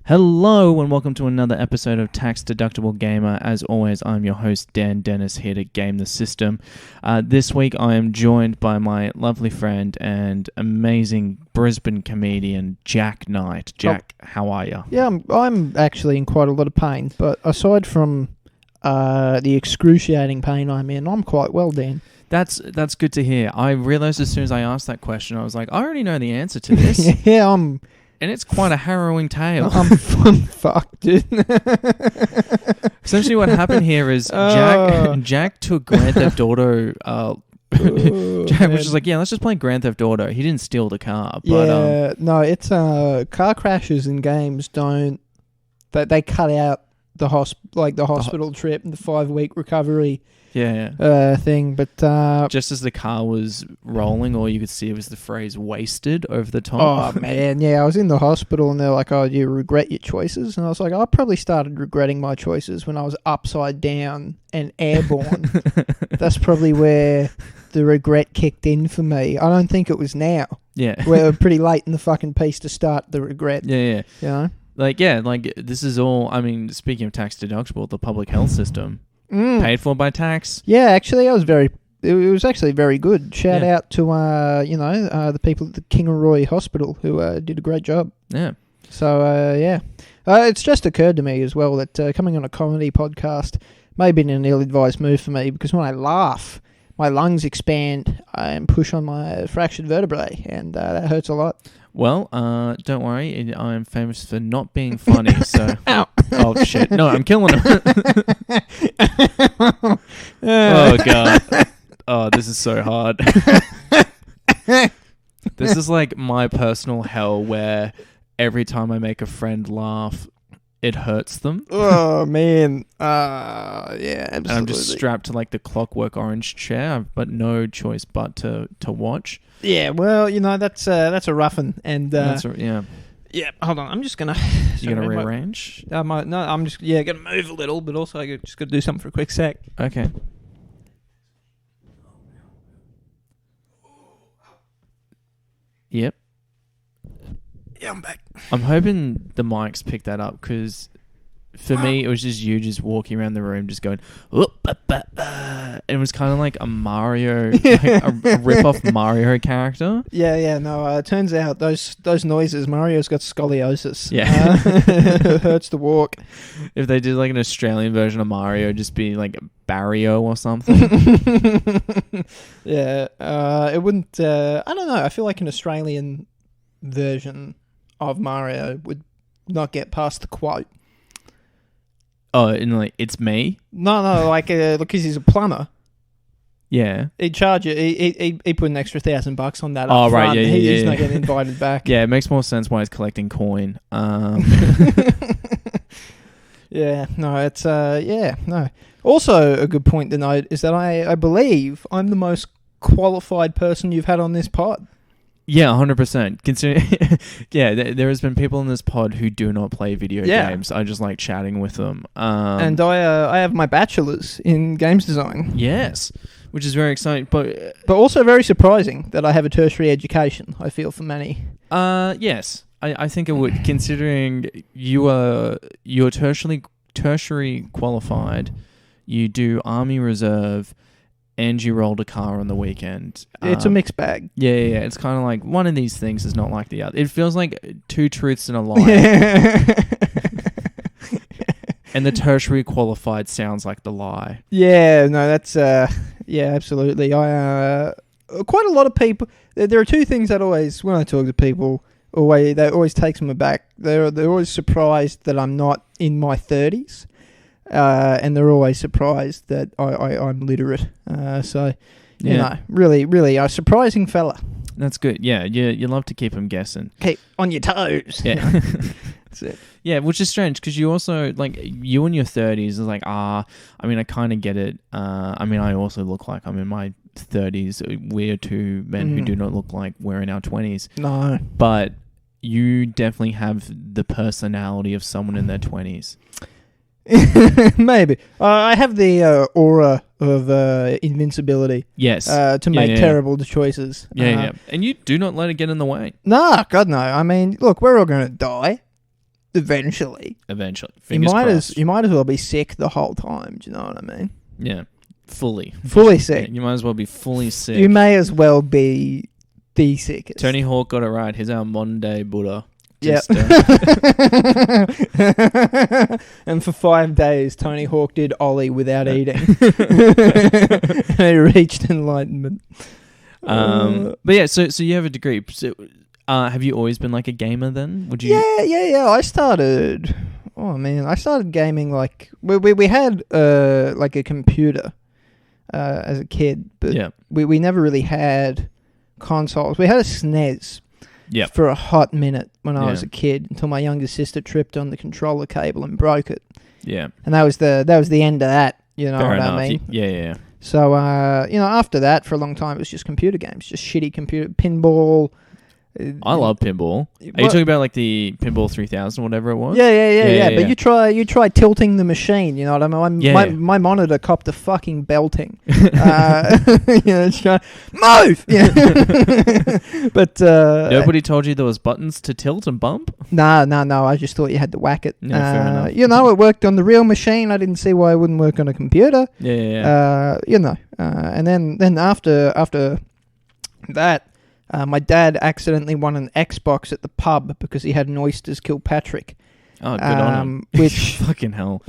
Hello and welcome to another episode of Tax Deductible Gamer. As always, I'm your host Dan Dennis, here to game the system. This week I am joined by my lovely friend and amazing Brisbane comedian Jack Knight. Jack, how are you? Yeah, I'm actually in quite a lot of pain, but aside from the excruciating pain I'm in, I'm quite well, Dan. That's good to hear. I realised as soon as I asked that question, I was like, I already know the answer to this. Yeah, I'm... And it's quite a harrowing tale. I'm fucked, dude. Essentially what happened here is Jack took Grand Theft Auto... Jack was just like, yeah, let's just play Grand Theft Auto. He didn't steal the car. But, no, it's... car crashes in games don't... They cut out the hospital trip and the 5-week recovery... thing, but just as the car was rolling, all you could see was the phrase "wasted" over the top. Oh man, yeah, I was in the hospital and they're like, "Oh, do you regret your choices?" And I was like, "I probably started regretting my choices when I was upside down and airborne." That's probably where the regret kicked in for me. I don't think it was now. Yeah, we're pretty late in the fucking piece to start the regret. Yeah. You know, like this is all. I mean, speaking of tax deductible, the public health system. Paid for by tax. Yeah, actually, it was actually very good. Shout out to the people at the Kingaroy Hospital who did a great job. Yeah. So it's just occurred to me as well that coming on a comedy podcast may have been an ill-advised move for me, because when I laugh, my lungs expand and push on my fractured vertebrae, and that hurts a lot. Well, don't worry. I'm famous for not being funny, so... Ow. Oh, shit. No, I'm killing him. Oh, God. Oh, this is so hard. This is like my personal hell where every time I make a friend laugh, it hurts them. Oh, man. Yeah, absolutely. And I'm just strapped to like the Clockwork Orange chair, but no choice but to watch. Yeah, well, that's a rough one, and yeah. Yeah, hold on. I'm just gonna. You gonna rearrange? I'm just gonna move a little, but also I just gotta do something for a quick sec. Okay. Yep. Yeah, I'm back. I'm hoping the mics pick that up, because for me it was just you just walking around the room just going it was kind of like a Mario like a rip-off Mario character. No, it turns out those noises, Mario's got scoliosis. It hurts to walk. If they did like an Australian version of Mario, just be like Barrio or something. It wouldn't I don't know, I feel like an Australian version of Mario would not get past the quote. Oh, and like, it's me? No, like, because he's a plumber. Yeah. He'd charge you, he put an extra $1,000 on that. Oh, right, front. yeah. He's not getting invited back. Yeah, it makes more sense why he's collecting coin. Yeah, no, it's, no. Also, a good point to note is that I believe I'm the most qualified person you've had on this pod. Yeah, 100%. Considering, there has been people in this pod who do not play video games. I just like chatting with them. And I have my bachelor's in games design. Yes, which is very exciting, but also very surprising that I have a tertiary education, I feel, for many. Yes, I think it would, considering you're tertiary qualified, you do Army Reserve, and you rolled a car on the weekend. It's a mixed bag. Yeah. It's kind of like one of these things is not like the other. It feels like two truths and a lie. And the tertiary qualified sounds like the lie. Yeah, no, that's... absolutely. I quite a lot of people... There are two things that always, when I talk to people, that always takes them aback. They're always surprised that I'm not in my 30s. And they're always surprised that I'm literate. Really, really a surprising fella. That's good. Yeah, you love to keep them guessing. Keep on your toes. Yeah. That's it. Yeah, which is strange, because you also, like, you in your 30s is like, I mean, I kind of get it. I also look like I'm in my 30s. We're two men who do not look like we're in our 20s. No. But you definitely have the personality of someone in their 20s. Maybe. I have the aura of invincibility. Yes. To make terrible choices. Yeah. And you do not let it get in the way. Nah, God no. I mean, look, we're all going to die. eventually. Fingers crossed. You might as well be sick the whole time. Do you know what I mean? Yeah, fully sick. Yeah, you might as well be fully sick. You may as well be the sickest. Tony Hawk got it right. He's our modern day Buddha. Yeah. And for 5 days, Tony Hawk did Ollie without eating. He reached enlightenment. But yeah, so you have a degree. So, have you always been like a gamer then? Would you? Yeah. I started gaming like we had like a computer as a kid, but we never really had consoles. We had a SNES. Yeah. For a hot minute when I was a kid, until my younger sister tripped on the controller cable and broke it. Yeah. And that was the end of that. You know what I mean? Yeah. So after that, for a long time, it was just computer games, just shitty computer pinball. I love pinball. Are you talking about like the Pinball 3000, whatever it was? Yeah. But you try tilting the machine. You know what I mean? My monitor copped a fucking belting. It's trying move. Yeah. But nobody told you there was buttons to tilt and bump. No. I just thought you had to whack it. Fair enough. It worked on the real machine. I didn't see why it wouldn't work on a computer. Yeah. And then after that. My dad accidentally won an Xbox at the pub because he had an Oyster Fitzpatrick. Oh, good on him. Which fucking hell.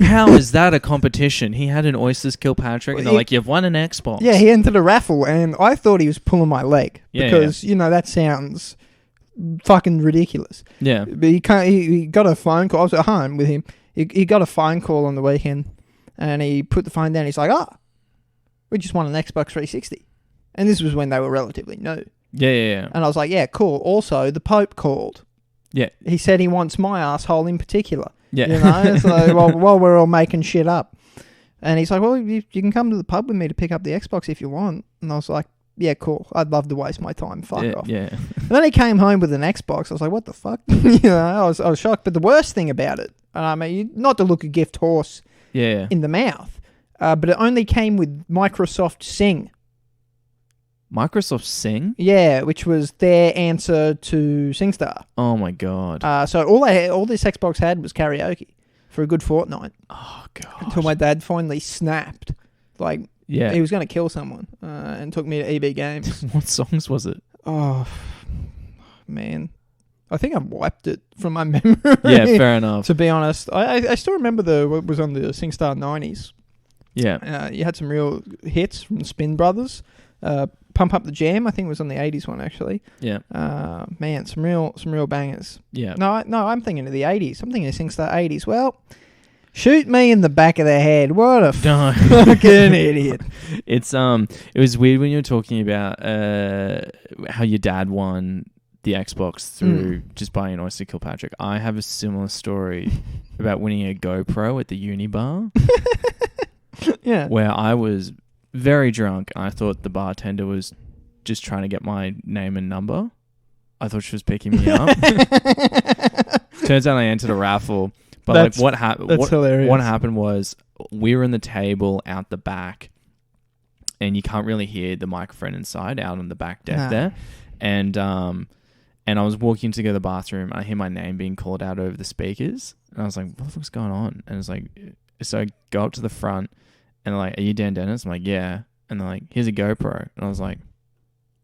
How is that a competition? He had an Oyster Fitzpatrick and they're like, you've won an Xbox. Yeah, he entered a raffle and I thought he was pulling my leg because, that sounds fucking ridiculous. Yeah. But he got a phone call. I was at home with him. He got a phone call on the weekend and he put the phone down. He's like, we just won an Xbox 360. And this was when they were relatively new. Yeah. And I was like, yeah, cool. Also, the Pope called. Yeah. He said he wants my asshole in particular. Yeah. So while we're all making shit up. And he's like, well, you can come to the pub with me to pick up the Xbox if you want. And I was like, yeah, cool. I'd love to waste my time. Fuck off. Yeah. And then he came home with an Xbox. I was like, what the fuck? I was shocked. But the worst thing about it, and I mean, not to look a gift horse in the mouth, but it only came with Microsoft Sing. Microsoft Sing? Yeah, which was their answer to SingStar. Oh my god. So all this Xbox had was karaoke for a good fortnight. Oh god. Until my dad finally snapped. Like, he was going to kill someone and took me to EB Games. What songs was it? Oh, man. I think I've wiped it from my memory. Yeah, fair enough. To be honest. I still remember what was on the SingStar 90s. Yeah. You had some real hits from the Spin Brothers. Pump Up the Jam, I think was on the 80s one actually. Yeah. Man, some real bangers. Yeah. No, I'm thinking of the 80s. I'm thinking of SingStar 80s. Well, shoot me in the back of the head. What a fucking idiot. It's it was weird when you were talking about how your dad won the Xbox through just buying an Oyster Fitzpatrick. I have a similar story about winning a GoPro at the uni bar. Yeah. Where I was very drunk. I thought the bartender was just trying to get my name and number. I thought she was picking me up. Turns out I entered a raffle. But what happened? What happened was we were in the table out the back, and you can't really hear the microphone inside out on the back deck there. And I was walking to go to the bathroom. I hear my name being called out over the speakers, and I was like, "What the fuck's going on?" And it's like, so I go up to the front. And they're like, are you Dan Dennis? I'm like, yeah. And they're like, here's a GoPro. And I was like,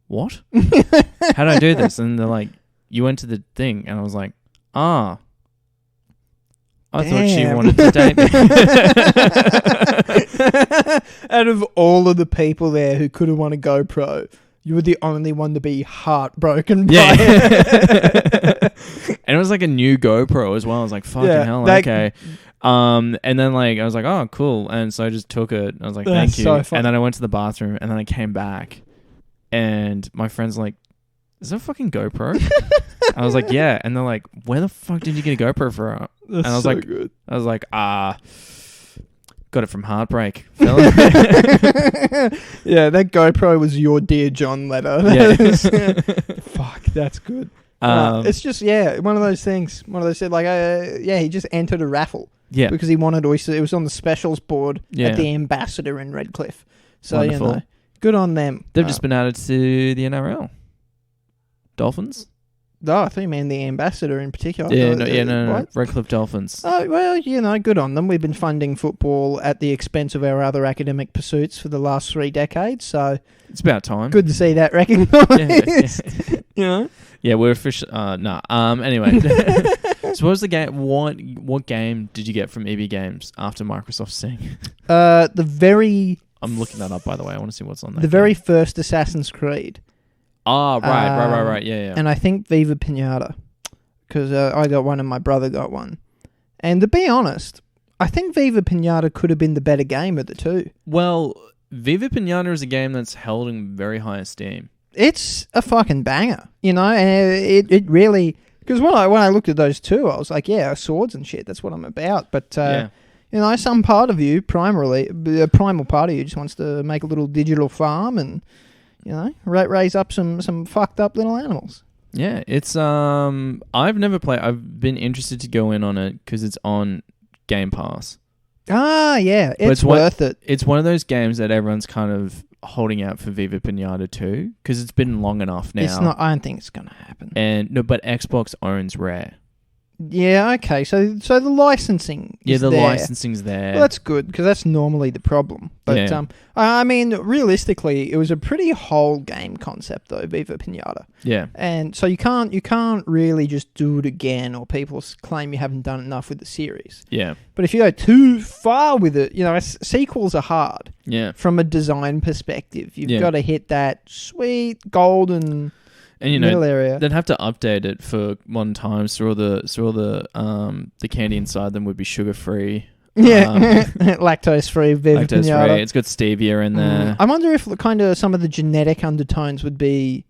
what? How do I do this? And they're like, you went to the thing. And I was like, I thought she wanted to date me. Out of all of the people there who could have won a GoPro, you were the only one to be heartbroken by it. And it was like a new GoPro as well. I was like, fucking hell, okay. And then like I was like, oh, cool. And so I just took it. I was like, thank you. So and then I went to the bathroom and then I came back and my friend's like, is that a fucking GoPro? I was like, yeah. And they're like, where the fuck did you get a GoPro from? And I was like, good. I was like, got it from Heartbreak. Fella. Yeah, that GoPro was your Dear John letter. Fuck, that's good. It's just, one of those things. One of those said, like, he just entered a raffle. Yeah. Because he wanted Oyster. It was on the specials board at the Ambassador in Redcliffe. So, wonderful. Good on them. They've just been added to the NRL. Dolphins? Oh, I thought you meant the ambassador in particular. No. Redcliffe Dolphins. Oh, well, good on them. We've been funding football at the expense of our other academic pursuits for the last 3 decades, so... It's about time. Good to see that recognised. Yeah. Yeah, we're officially... Anyway. So what was the game... What game did you get from EB Games after Microsoft's thing? I'm looking that up, by the way. I want to see what's on there. The very first Assassin's Creed. Ah, right. Yeah. And I think Viva Piñata, because I got one and my brother got one. And to be honest, I think Viva Piñata could have been the better game of the two. Well, Viva Piñata is a game that's held in very high esteem. It's a fucking banger, and it really... Because when I looked at those two, I was like, yeah, swords and shit, that's what I'm about. But, some part of you, a primal part of you just wants to make a little digital farm and... raise up some fucked up little animals. Yeah, it's I've never played. I've been interested to go in on it because it's on Game Pass. Ah, yeah, it's worth it. It's one of those games that everyone's kind of holding out for Viva Piñata 2 because it's been long enough now. It's not. I don't think it's gonna happen. But Xbox owns Rare. Yeah, okay. So the licensing is there. Licensing's there. Well, that's good, because that's normally the problem. But, I mean, realistically, it was a pretty whole game concept, though, Viva Piñata. Yeah. And so you can't really just do it again, or people claim you haven't done enough with the series. Yeah. But if you go too far with it, sequels are hard. Yeah. From a design perspective. You've got to hit that sweet, golden... And middle area. They'd have to update it for modern times, so all the candy inside them would be sugar free. Yeah, lactose free. Viva Piñata. It's got stevia in there. I wonder if kind of some of the genetic undertones would be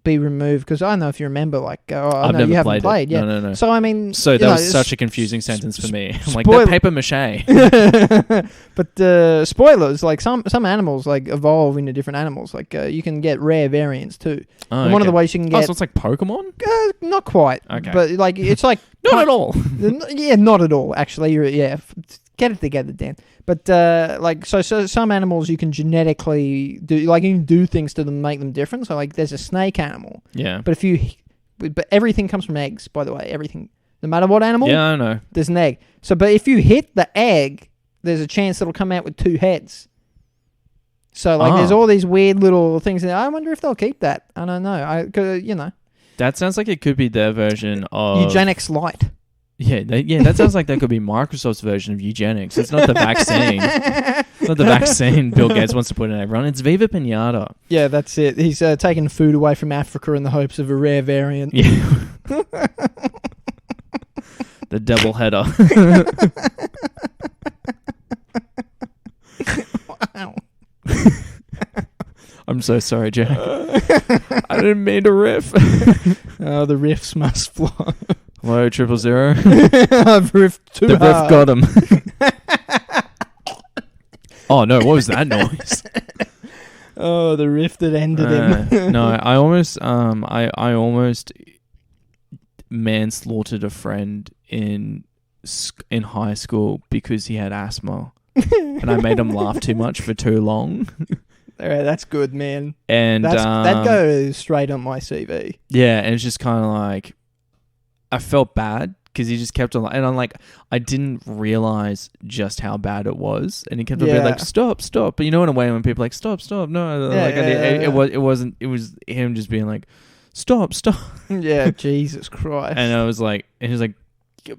removed, because I don't know if you remember. I've never played. Yeah. No. So I mean, that was such a confusing sentence for me. I'm like, spoiler- they're paper mache. But spoilers, like some animals evolve into different animals. You can get rare variants too. Oh, and one of the ways you can get, so it's like Pokemon. Not quite. Okay. But it's like not at all. Yeah, not at all. Actually, get it together, Dan. But so some animals you can genetically do, you can do things to them, make them different. So there's a snake animal. Yeah. But but everything comes from eggs, by the way. Everything, no matter what animal. Yeah, I know. There's an egg. So, but if you hit the egg, there's a chance it'll come out with 2 heads. So there's all these weird little things. I wonder if they'll keep that. I don't know. That sounds like it could be their version of eugenics light. Yeah, that sounds like that could be Microsoft's version of eugenics. It's not the vaccine. It's not the vaccine Bill Gates wants to put in everyone. It's Viva Piñata. Yeah, that's it. He's taking food away from Africa in the hopes of a rare variant. Yeah. The double header. Wow. I'm so sorry, Jack. I didn't mean to riff. Oh, the riffs must fly. Hello, 000. I've riffed too hard. The riff got him. Oh no, what was that noise? Oh, the riff that ended him. No, I almost manslaughtered a friend in high school because he had asthma. And I made him laugh too much for too long. Alright, that's good, man. And that goes straight on my CV. Yeah, and it's just kind of like, I felt bad because he just kept on, and I'm like, I didn't realize just how bad it was, and he kept on being like, stop. But in a way when people are like, stop, no, it wasn't. It was him just being like, stop. Yeah, Jesus Christ. And I was like, and he was like,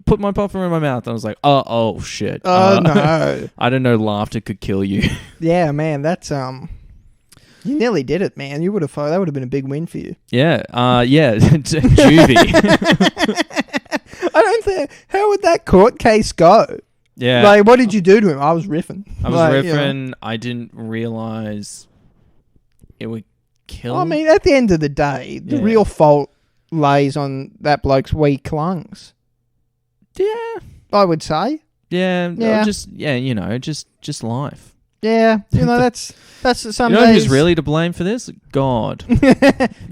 put my popper in my mouth. I was like, oh shit. Oh no. I didn't know laughter could kill you. Yeah, man, that's you nearly did it, man. You would have that would have been a big win for you. Yeah. Juvie. I don't think. How would that court case go? Yeah. What did you do to him? I was riffing. I didn't realize it would kill. I mean, at the end of the day, the real fault lays on that bloke's weak lungs. Yeah, I would say. Yeah. Just life. Yeah, that's some You know days. who's really to blame for this? God.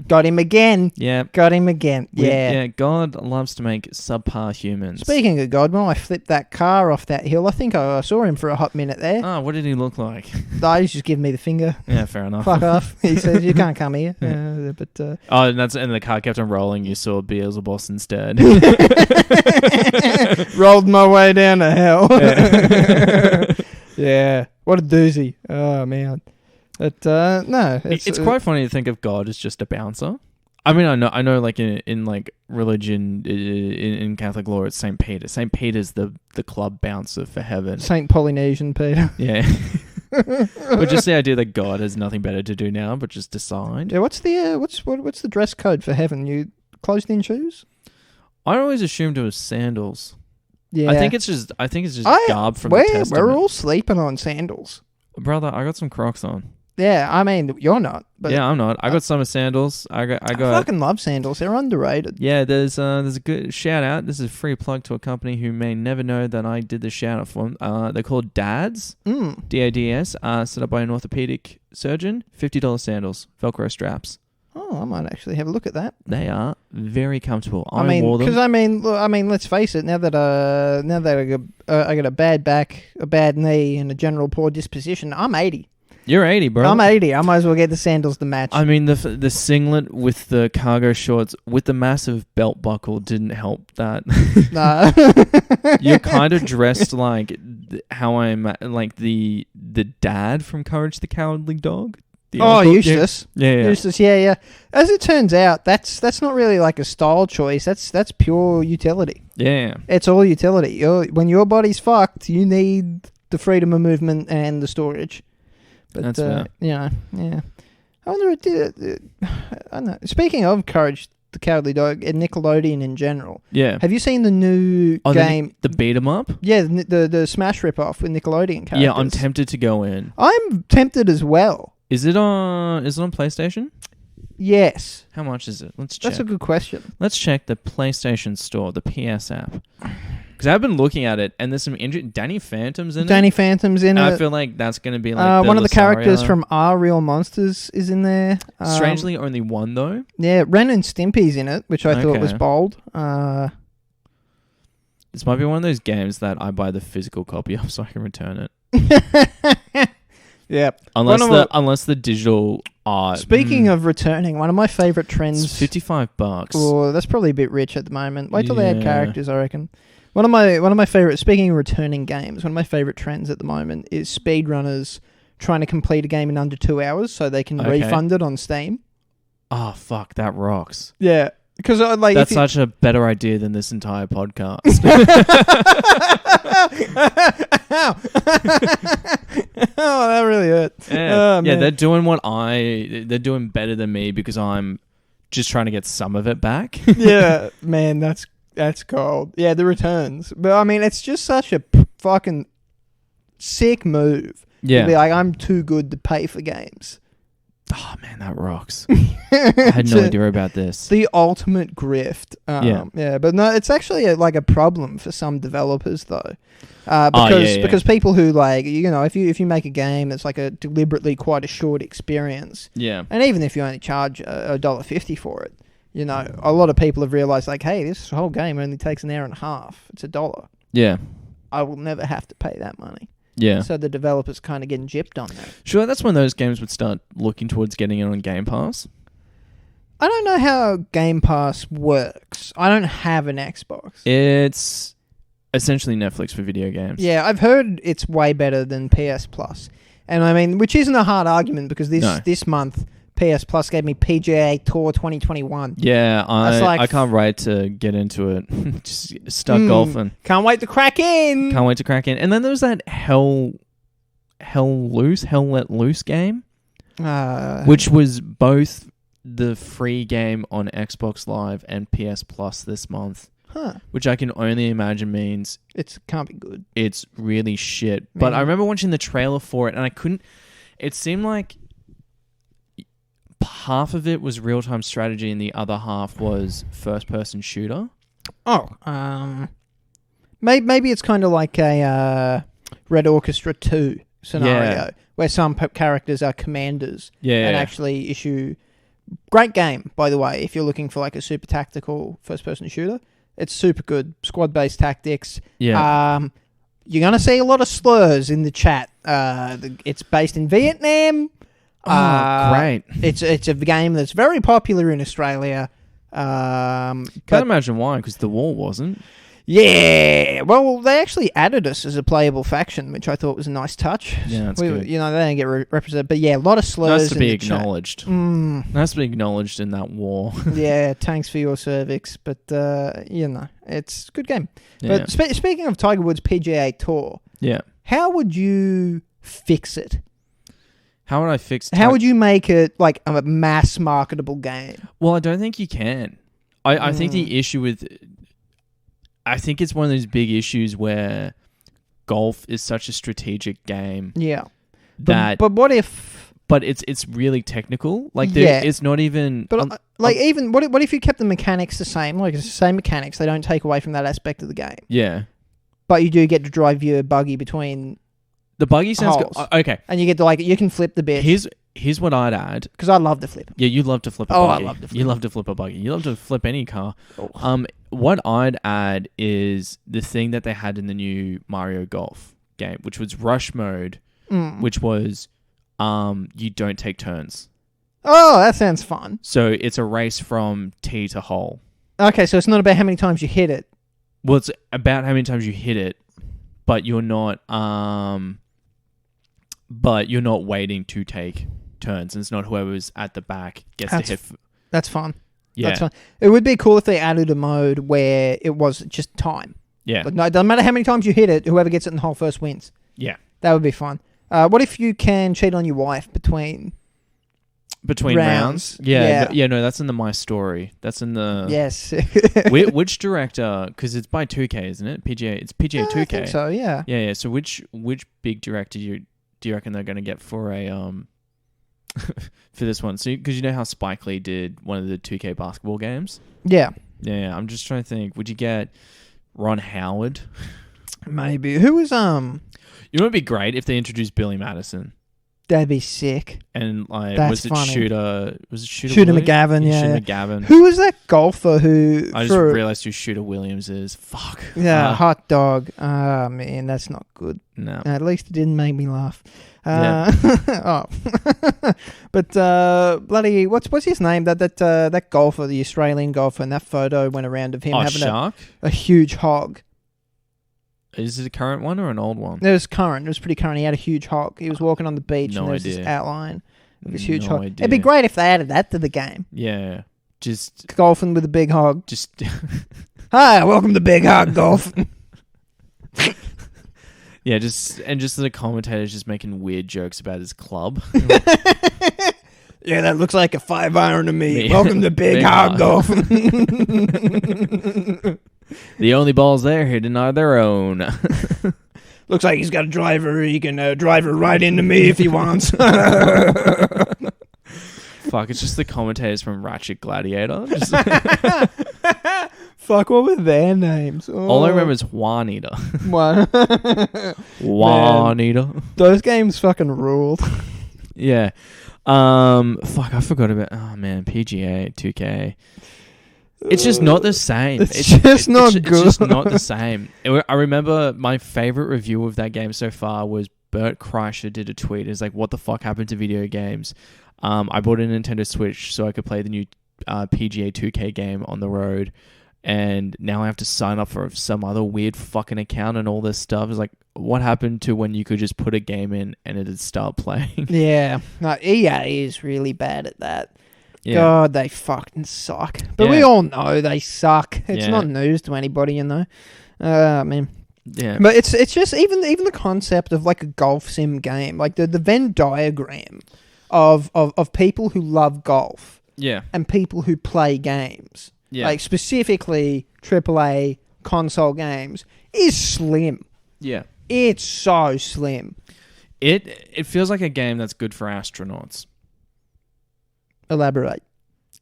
Got him again. Yeah. Got him again. Yeah. Yeah, God loves to make subpar humans. Speaking of God, when I flipped that car off that hill, I think I saw him for a hot minute there. Oh, what did he look like? He's just giving me the finger. Yeah, fair enough. Fuck off. He says, you can't come here. Oh, and the car kept on rolling. You saw Beelzebub instead. Rolled my way down to hell. Yeah. What a doozy. Oh, man. But, no. It's quite funny to think of God as just a bouncer. I mean, I know, like in like religion, in Catholic law, it's Saint Peter. Saint Peter's the club bouncer for heaven. Saint Polynesian Peter. Yeah. But just the idea that God has nothing better to do now, but just decide. Yeah. What's the dress code for heaven? You closed-in shoes? I always assumed it was sandals. Yeah. I think it's just garb from the Testament. We're all sleeping on sandals. Brother, I got some Crocs on. Yeah, I mean, you're not. But yeah, I'm not. I got summer sandals. I fucking love sandals. They're underrated. Yeah, there's a good shout out. This is a free plug to a company who may never know that I did the shout out for them. They're called DADS. DADS. Set up by an orthopedic surgeon. $50 sandals, Velcro straps. Oh, I might actually have a look at that. They are very comfortable. I wore them. Because I mean, let's face it. Now that I got a bad back, a bad knee, and a general poor disposition, I'm 80. You're 80, bro. I'm 80. I might as well get the sandals to match. I mean, the singlet with the cargo shorts with the massive belt buckle didn't help that. Nah. You're kind of dressed like how I'm like the dad from Courage the Cowardly Dog. Eustace. Yeah. Eustace, yeah. As it turns out, that's not really like a style choice. That's pure utility. Yeah. It's all utility. When your body's fucked, you need the freedom of movement and the storage. But, that's fair. Yeah. I wonder, I don't know. Speaking of Courage the Cowardly Dog and Nickelodeon in general. Yeah. Have you seen the new game? The beat 'em up? Yeah, the Smash ripoff with Nickelodeon characters. Yeah, I'm tempted to go in. I'm tempted as well. Is it on PlayStation? Yes. How much is it? Let's check. That's a good question. Let's check the PlayStation Store, the PS app. Because I've been looking at it, and there's some Danny Phantom's in it. Danny Phantom's in it. I feel like that's going to be like one of the characters from Our Real Monsters is in there. Strangely, only one, though. Yeah, Ren and Stimpy's in it, which I thought was bold. This might be one of those games that I buy the physical copy of so I can return it. Yeah. Unless the digital art. Speaking of returning, one of my favourite trends. It's $55. Oh, that's probably a bit rich at the moment. Wait till they add characters, I reckon. One of my favourite. Speaking of returning games, one of my favourite trends at the moment is speedrunners trying to complete a game in under 2 hours so they can refund it on Steam. Oh fuck, that rocks. Yeah. Because that's such a better idea than this entire podcast. Oh, that really hurt. Yeah, they're doing better than me because I'm just trying to get some of it back. Yeah, man, that's cold. Yeah, the returns. But I mean, it's just such a fucking sick move. Yeah. To be like, I'm too good to pay for games. Oh man, that rocks. I had no idea about this. The ultimate grift. Yeah, but no, it's actually a problem for some developers though, because people who if you make a game that's like a deliberately quite a short experience, and even if you only charge $1.50 for it, a lot of people have realized like, hey, this whole game only takes an hour and a half. It's $1. Yeah, I will never have to pay that money. Yeah. So the developers kind of getting gypped on that. Sure, that's when those games would start looking towards getting it on Game Pass. I don't know how Game Pass works. I don't have an Xbox. It's essentially Netflix for video games. Yeah, I've heard it's way better than PS Plus. And I mean, which isn't a hard argument because this month PS Plus gave me PGA Tour 2021. Yeah, I can't wait to get into it. Just start golfing. Can't wait to crack in. And then there was that Hell Let Loose game, which was both the free game on Xbox Live and PS Plus this month. Huh. Which I can only imagine means it can't be good. It's really shit. But I remember watching the trailer for it, and I couldn't. It seemed like half of it was real-time strategy and the other half was first-person shooter. Oh, maybe it's kind of like a Red Orchestra 2 scenario where some characters are commanders and actually issue. Great game, by the way, if you're looking for like a super tactical first-person shooter. It's super good. Squad-based tactics. Yeah. You're going to see a lot of slurs in the chat. It's based in Vietnam. Great. It's a game that's very popular in Australia. Can't imagine why, because the war wasn't. Yeah, well, they actually added us as a playable faction, which I thought was a nice touch. Yeah, that's good. You know, they don't get represented, but yeah, a lot of slurs. Nice to be acknowledged. Nice to be acknowledged in that war. Yeah, thanks for your cervix, but you know, it's a good game. Yeah. But speaking of Tiger Woods PGA Tour, how would you fix it? How would I fix? How would you make it like a mass marketable game? Well, I don't think you can. I think the issue with. I think it's one of those big issues where golf is such a strategic game. Yeah. That but what if... But it's really technical. Like, it's not even... But, even... What if you kept the mechanics the same? Like, it's the same mechanics. They don't take away from that aspect of the game. Yeah. But you do get to drive your buggy between... The buggy sounds good. Okay. And you get to, like... You can flip the bit. Here's what I'd add. Because I love to flip. Yeah, you love to flip a buggy. I love to flip. You love to flip a buggy. You love to flip any car. Oh. What I'd add is the thing that they had in the new Mario Golf game, which was rush mode, which was you don't take turns. Oh, that sounds fun. So it's a race from tee to hole. Okay, so it's not about how many times you hit it. Well, it's about how many times you hit it, but you're not waiting to take turns. And it's not whoever's at the back gets to hit. That's fun. Yeah. That's fun. It would be cool if they added a mode where it was just time. Yeah. Like, no, it doesn't matter how many times you hit it, whoever gets it in the hole first wins. Yeah. That would be fun. What if you can cheat on your wife between rounds? Yeah. No, that's in the My Story. That's in the... Yes. which director... Because it's by 2K, isn't it? It's PGA 2K. I think so, yeah. Yeah. So which big director do you reckon they're going to get for a... for this one? So, because you know how Spike Lee did one of the 2K basketball games? Yeah. Yeah. I'm just trying to think. Would you get Ron Howard? Maybe. Who was... You know, it'd be great if they introduced Billy Madison. That'd be sick. And like, That's was it funny. Shooter McGavin? Yeah. Shooter McGavin. Who was that golfer who? I just realized who Shooter Williams is. Fuck. Yeah, hot dog. Ah, man, that's not good. No. At least it didn't make me laugh. Yeah. Oh, but bloody, what's his name? That golfer, the Australian golfer, and that photo went around of him having a huge hog. Is it a current one or an old one? It was current. It was pretty current. He had a huge hog. He was walking on the beach and there was this outline of this huge hog. Idea. It'd be great if they added that to the game. Yeah. Just... Golfing with a big hog. Just... Hi, welcome to Big Hog Golf. Yeah, just the commentators just making weird jokes about his club. Yeah, that looks like a 5-iron to me. Welcome to Big Hog Golf. The only balls they're hitting are their own. Looks like he's got a driver. He can drive her right into me if he wants. Fuck, it's just the commentators from Ratchet Gladiator. Fuck, what were their names? Oh. All I remember is Juanita. Juanita. Those games fucking ruled. Yeah. Fuck, I forgot about... Oh, man, PGA, 2K. It's just not the same. It's just not good. It's just not the same. I remember my favorite review of that game so far was Bert Kreischer did a tweet. It's like, what the fuck happened to video games? I bought a Nintendo Switch so I could play the new PGA 2K game on the road, and now I have to sign up for some other weird fucking account and all this stuff. It's like, what happened to when you could just put a game in and it'd start playing? Yeah. No, EA is really bad at that. Yeah. God, they fucking suck. But we all know they suck. It's not news to anybody, you know. I mean, yeah. But it's just even the concept of like a golf sim game, like the Venn diagram of people who love golf, and people who play games, like specifically AAA console games, is slim. Yeah, it's so slim. It feels like a game that's good for astronauts. Elaborate.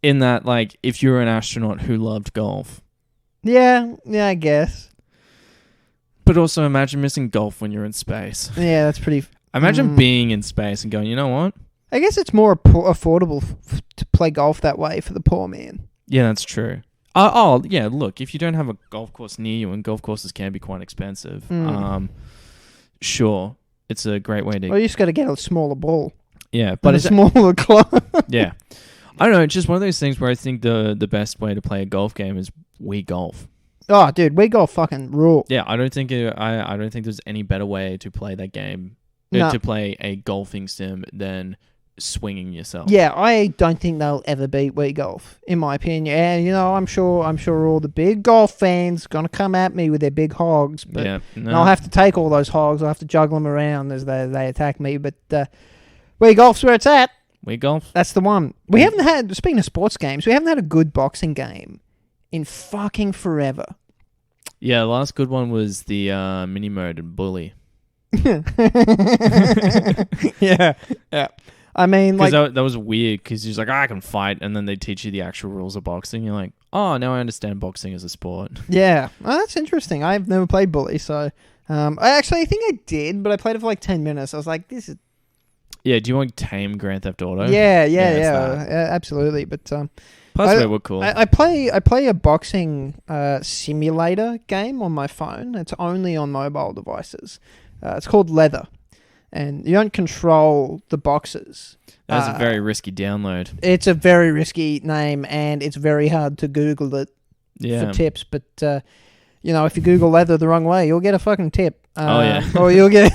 In that, like, if you're an astronaut who loved golf. Yeah, I guess. But also imagine missing golf when you're in space. Yeah, that's pretty... Imagine being in space and going, you know what? I guess it's more affordable to play golf that way for the poor man. Yeah, that's true. Yeah, look, if you don't have a golf course near you, and golf courses can be quite expensive, sure, it's a great way to... Well, you just got to get a smaller ball. Yeah, but it's a smaller club. Yeah. I don't know, it's just one of those things where I think the best way to play a golf game is Wii Golf. Oh, dude, Wii Golf fucking rule. Yeah, I don't think there's any better way to play that game, to play a golfing sim than swinging yourself. Yeah, I don't think they'll ever beat Wii Golf, in my opinion. And I'm sure all the big golf fans are gonna come at me with their big hogs, but I'll have to take all those hogs. I'll have to juggle them around as they attack me. But Wii Golf's where it's at. Wii Golf, that's the one. We haven't had, speaking of sports games, we haven't had a good boxing game in fucking forever. Yeah, the last good one was the mini mode and Bully. Yeah. I mean, like... that was weird, because you're like, I can fight, and then they teach you the actual rules of boxing. You're like, oh, now I understand boxing as a sport. Yeah. Oh, that's interesting. I've never played Bully, so... I think I did, but I played it for like 10 minutes. I was like, this is... Yeah, do you want tame Grand Theft Auto? Yeah, absolutely. But plus, they were cool. I play a boxing simulator game on my phone. It's only on mobile devices. It's called Leather, and you don't control the boxers. That's a very risky download. It's a very risky name, and it's very hard to Google it for tips. But if you Google Leather the wrong way, you'll get a fucking tip. Or you'll get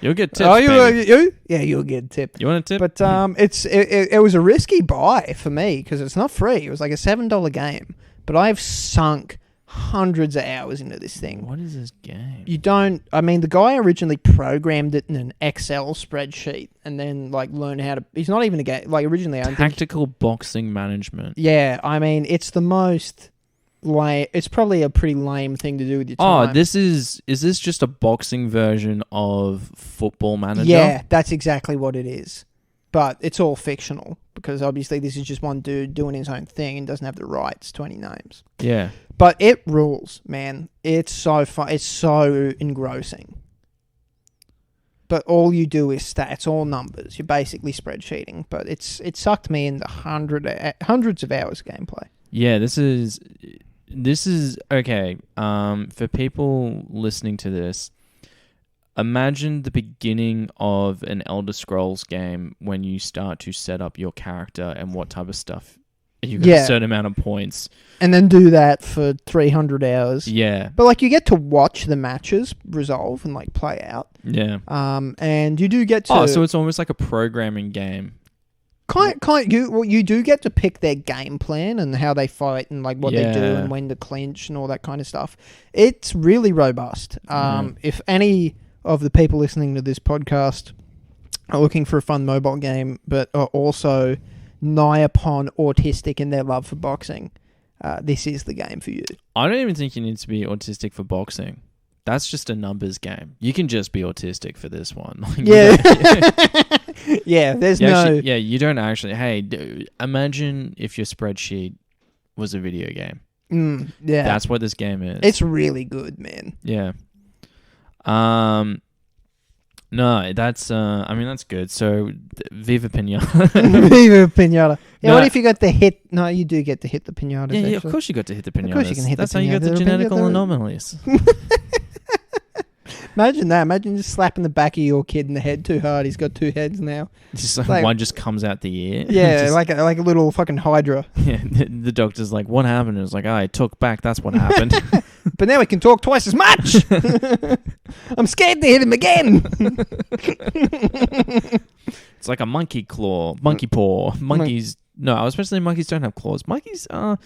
you'll get tips. Oh, you'll get a tip. You want a tip? But it was a risky buy for me because it's not free. It was like a $7 game, but I've sunk hundreds of hours into this thing. What is this game? The guy originally programmed it in an Excel spreadsheet and then learned how to. He's not even a game. Originally, tactical boxing management. Yeah, it's the most. It's probably a pretty lame thing to do with your time. Is this just a boxing version of Football Manager? Yeah, that's exactly what it is. But it's all fictional because obviously this is just one dude doing his own thing and doesn't have the rights to any names. Yeah. But it rules, man. It's so fun. It's so engrossing. But all you do is stats, all numbers. You're basically spreadsheeting. But it sucked me into hundreds of hours of gameplay. Yeah, this is okay. For people listening to this, imagine the beginning of an Elder Scrolls game when you start to set up your character and what type of stuff. You got a certain amount of points. And then do that for 300 hours. Yeah. But you get to watch the matches resolve and play out. Yeah. And you do get to... Oh, so it's almost like a programming game. You do get to pick their game plan and how they fight and what they do and when to clinch and all that kind of stuff. It's really robust. If any of the people listening to this podcast are looking for a fun mobile game but are also nigh upon autistic in their love for boxing, this is the game for you. I don't even think you need to be autistic for boxing. That's just a numbers game. You can just be autistic for this one. Yeah, there's you don't actually... Hey, imagine if your spreadsheet was a video game. Yeah. That's what this game is. It's really good, man. Yeah. No, that's... that's good. So, Viva Piñata. Viva Piñata. Yeah, what if you got to hit... No, you do get to hit the piñatas, Yeah, of course you got to hit the piñatas. Of course you can hit That's the how you got the genetical anomalies. Imagine that. Imagine just slapping the back of your kid in the head too hard. He's got two heads now. Just one just comes out the ear. Yeah, like a little fucking hydra. Yeah, the doctor's like, what happened? And it's like, I took back. That's what happened. But now he can talk twice as much. I'm scared to hit him again. It's like a monkey claw, monkey paw. Monkeys... No, I was supposed to say monkeys don't have claws. Monkeys are...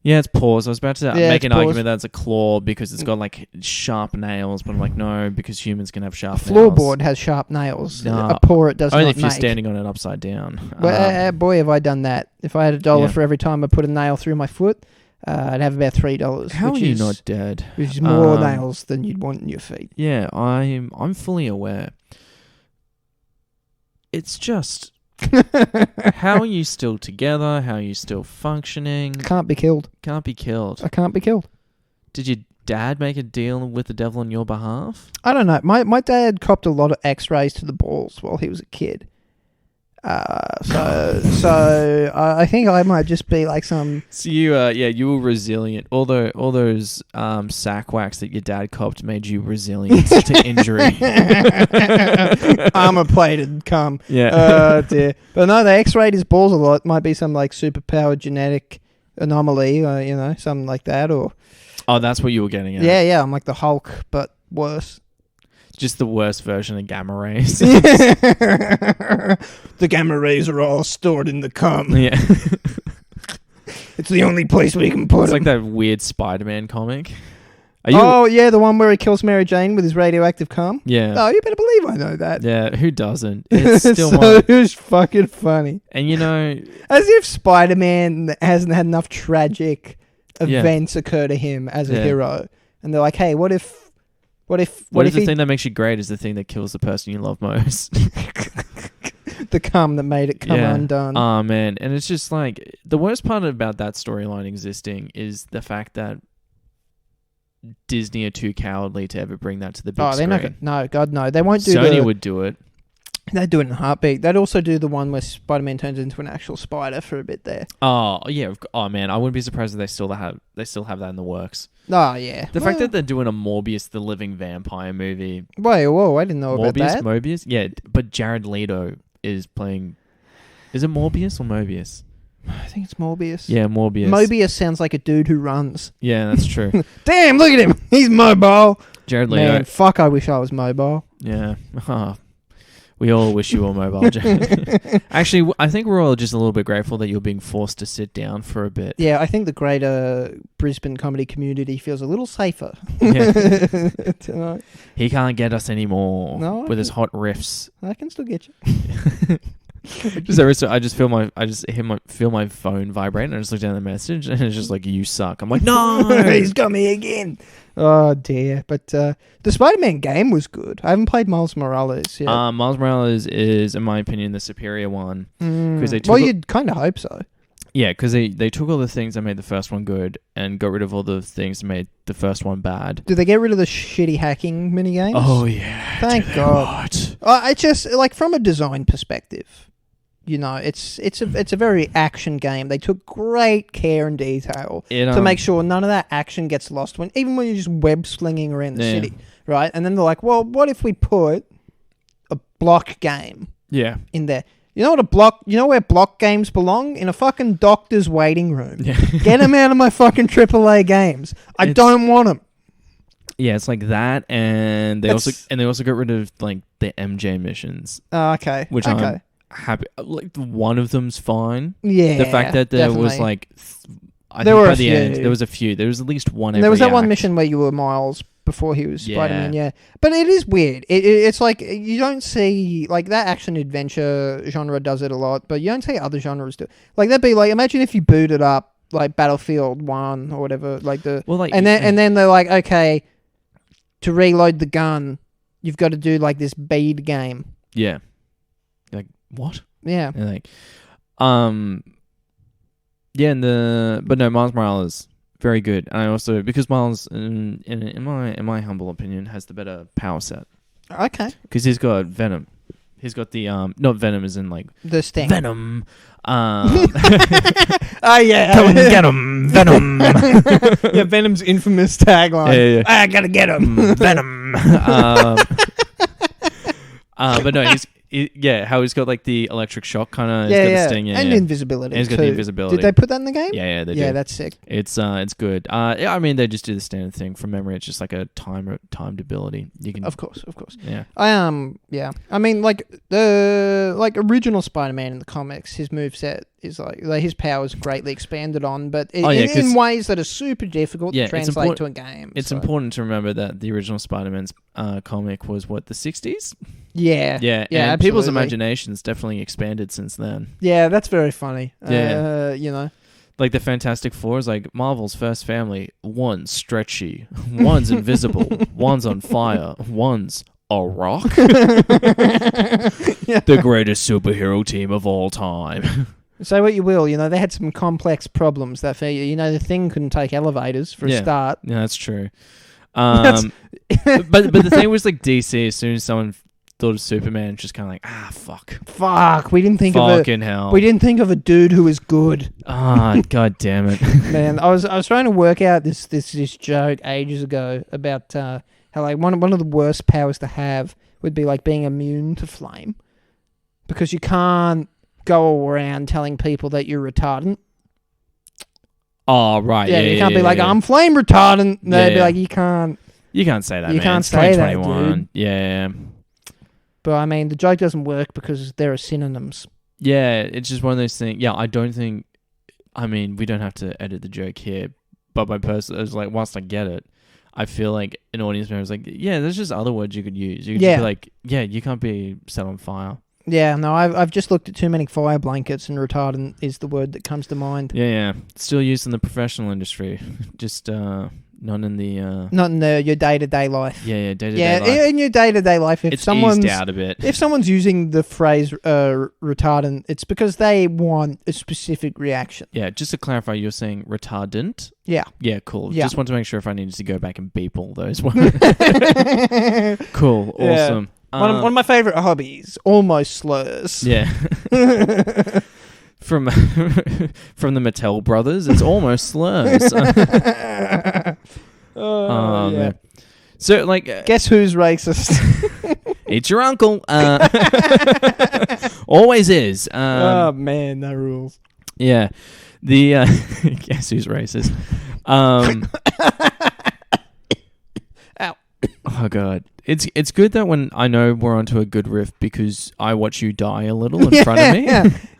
Yeah, it's paws. I was about to make an argument that it's a claw because it's got sharp nails, but I'm like, no, because humans can have sharp nails. A floorboard has sharp nails. A paw it does not only make. if you're standing on it upside down. Well, boy, have I done that. If I had $1 for every time I put a nail through my foot, I'd have about $3. How are you not dead? Which is more nails than you'd want in your feet. Yeah, I'm fully aware. It's just... How are you still together? How are you still functioning? Can't be killed. Can't be killed. I can't be killed. Did you dad make a deal with the devil on your behalf? I don't know. My dad copped a lot of X-rays to the balls while he was a kid. So I think I might just be like some. So you were resilient. All those sack wax that your dad copped made you resilient to injury. Armor plated cum. Yeah. Oh dear. But no, they X-rayed his balls a lot. Might be some like superpowered genetic anomaly, something like that, or. Oh, that's what you were getting at. Yeah. I'm like the Hulk, but worse. Just the worst version of gamma rays. The gamma rays are all stored in the cum. Yeah. It's the only place we can put It's them. like that weird Spider-Man comic. Yeah, the one where he kills Mary Jane with his radioactive cum? Yeah. Oh, you better believe I know that. Yeah, who doesn't? It's still so it's fucking funny. And as if Spider-Man hasn't had enough tragic events occur to him as a hero. And they're like, hey, what if the thing that makes you great is the thing that kills the person you love most? The cum that made it come undone. Oh, man. And it's just like, the worst part about that storyline existing is the fact that Disney are too cowardly to ever bring that to the big screen. They're not gonna, no, God, no. They won't do Sony would do it. They'd do it in a heartbeat. They'd also do the one where Spider-Man turns into an actual spider for a bit there. Oh, yeah. Oh, man. I wouldn't be surprised if they still have that in the works. Oh, yeah. The fact that they're doing a Morbius the Living Vampire movie. Whoa, I didn't know about that. Mobius? Yeah, but Jared Leto is playing... Is it Morbius or Mobius? I think it's Morbius. Yeah, Morbius. Mobius sounds like a dude who runs. Yeah, that's true. Damn, look at him. He's mobile. Jared Leto. Man, fuck, I wish I was mobile. Yeah. We all wish you were mobile, Jared. Actually, I think we're all just a little bit grateful that you're being forced to sit down for a bit. Yeah, I think the greater Brisbane comedy community feels a little safer. Yeah. Tonight. He can't get us anymore with his hot riffs. I can still get you. I just feel my phone vibrate, and I just look down the message, and it's just like, you suck. I'm like, no, he's got me again. Oh dear. But the Spider-Man game was good. I haven't played Miles Morales yet. Miles Morales is, in my opinion, the superior one. You'd kind of hope so. Yeah, because they took all the things that made the first one good and got rid of all the things that made the first one bad. Did they get rid of the shitty hacking minigames? Oh yeah. Thank God. I just like from a design perspective. It's a very action game. They took great care and detail to make sure none of that action gets lost even when you're just web slinging around the city, right? And then they're like, well, what if we put a block game in there? You know where block games belong? In a fucking doctor's waiting room. Yeah. Get them out of my fucking AAA games. I don't want them. Yeah, it's like that, and they also got rid of like the MJ missions. Okay. I'm happy. Like one of them's fine. Yeah. The fact that there was like, there were a few. There was at least one. There was that one mission where you were Miles before he was Spider-Man. Yeah, but it is weird. It's like you don't see like that action adventure genre does it a lot, but you don't see other genres do. Like that'd be like imagine if you booted up like Battlefield 1 or whatever, like and then they're like, okay, to reload the gun, you've got to do like this bead game. Yeah. Like what? Yeah. And like, yeah, but no, Miles Morales very good. And I also because Miles, in my humble opinion, has the better power set. Okay. Because he's got Venom. He's got the not Venom as in like the Sting. Venom. Oh yeah, come and get him, Venom. Yeah, Venom's infamous tagline. Yeah. I gotta get him, Venom. But no, how he's got like the electric shock kind of. Yeah, he's got the Sting, and invisibility. And he's got the invisibility. Did they put that in the game? Yeah, they yeah, did. that's sick. It's good. I mean, they just do the standard thing from memory. It's just like a timed ability. You can, of course. Yeah. Yeah. I mean, like the original Spider-Man in the comics, his moveset is like his powers greatly expanded on, but in ways that are super difficult to translate to a game. It's important to remember that the original Spider-Man's comic was the 60s. Yeah, and absolutely. People's imaginations definitely expanded since then. Yeah, that's very funny. Yeah, like the Fantastic Four is like Marvel's first family. One's stretchy, one's invisible, one's on fire, one's a rock. The greatest superhero team of all time. Say what you will, they had some complex problems. That the thing couldn't take elevators for a start. Yeah, that's true. But the thing was like DC. As soon as someone thought of Superman, just kind of like fuck. We didn't think fucking hell. We didn't think of a dude who was good. God damn it, man! I was trying to work out this joke ages ago about how like one of the worst powers to have would be like being immune to flame, because you can't go around telling people that you're retardant. Oh, right. Yeah, you can't be like, I'm flame retardant. They'd be like, you can't. You can't say that, you man. Can't it's say 2021. That, dude. Yeah. But, I mean, the joke doesn't work because there are synonyms. Yeah, it's just one of those things. Yeah, I don't think... I mean, we don't have to edit the joke here, but my person is like, whilst I get it, I feel like an audience member is like, yeah, there's just other words you could use. You could just be like, yeah, you can't be set on fire. Yeah, no, I've just looked at too many fire blankets, and retardant is the word that comes to mind. Yeah. Still used in the professional industry, just not in the... Not in your day-to-day life. Yeah, day-to-day life. In your day-to-day life, if it's someone's... eased out a bit. If someone's using the phrase retardant, it's because they want a specific reaction. Yeah, just to clarify, you're saying retardant? Yeah. Yeah, cool. Yeah. Just want to make sure if I needed to go back and beep all those words. Cool, awesome. Yeah. One of my favourite hobbies, almost slurs. Yeah. From the Mattel brothers, it's almost slurs. Oh, yeah. Man. So, like... guess who's racist? It's your uncle. Always is. Oh, man, that rules. Yeah. The... guess who's racist? Ow. Oh, God. It's good that when I know we're onto a good riff because I watch you die a little in front of me.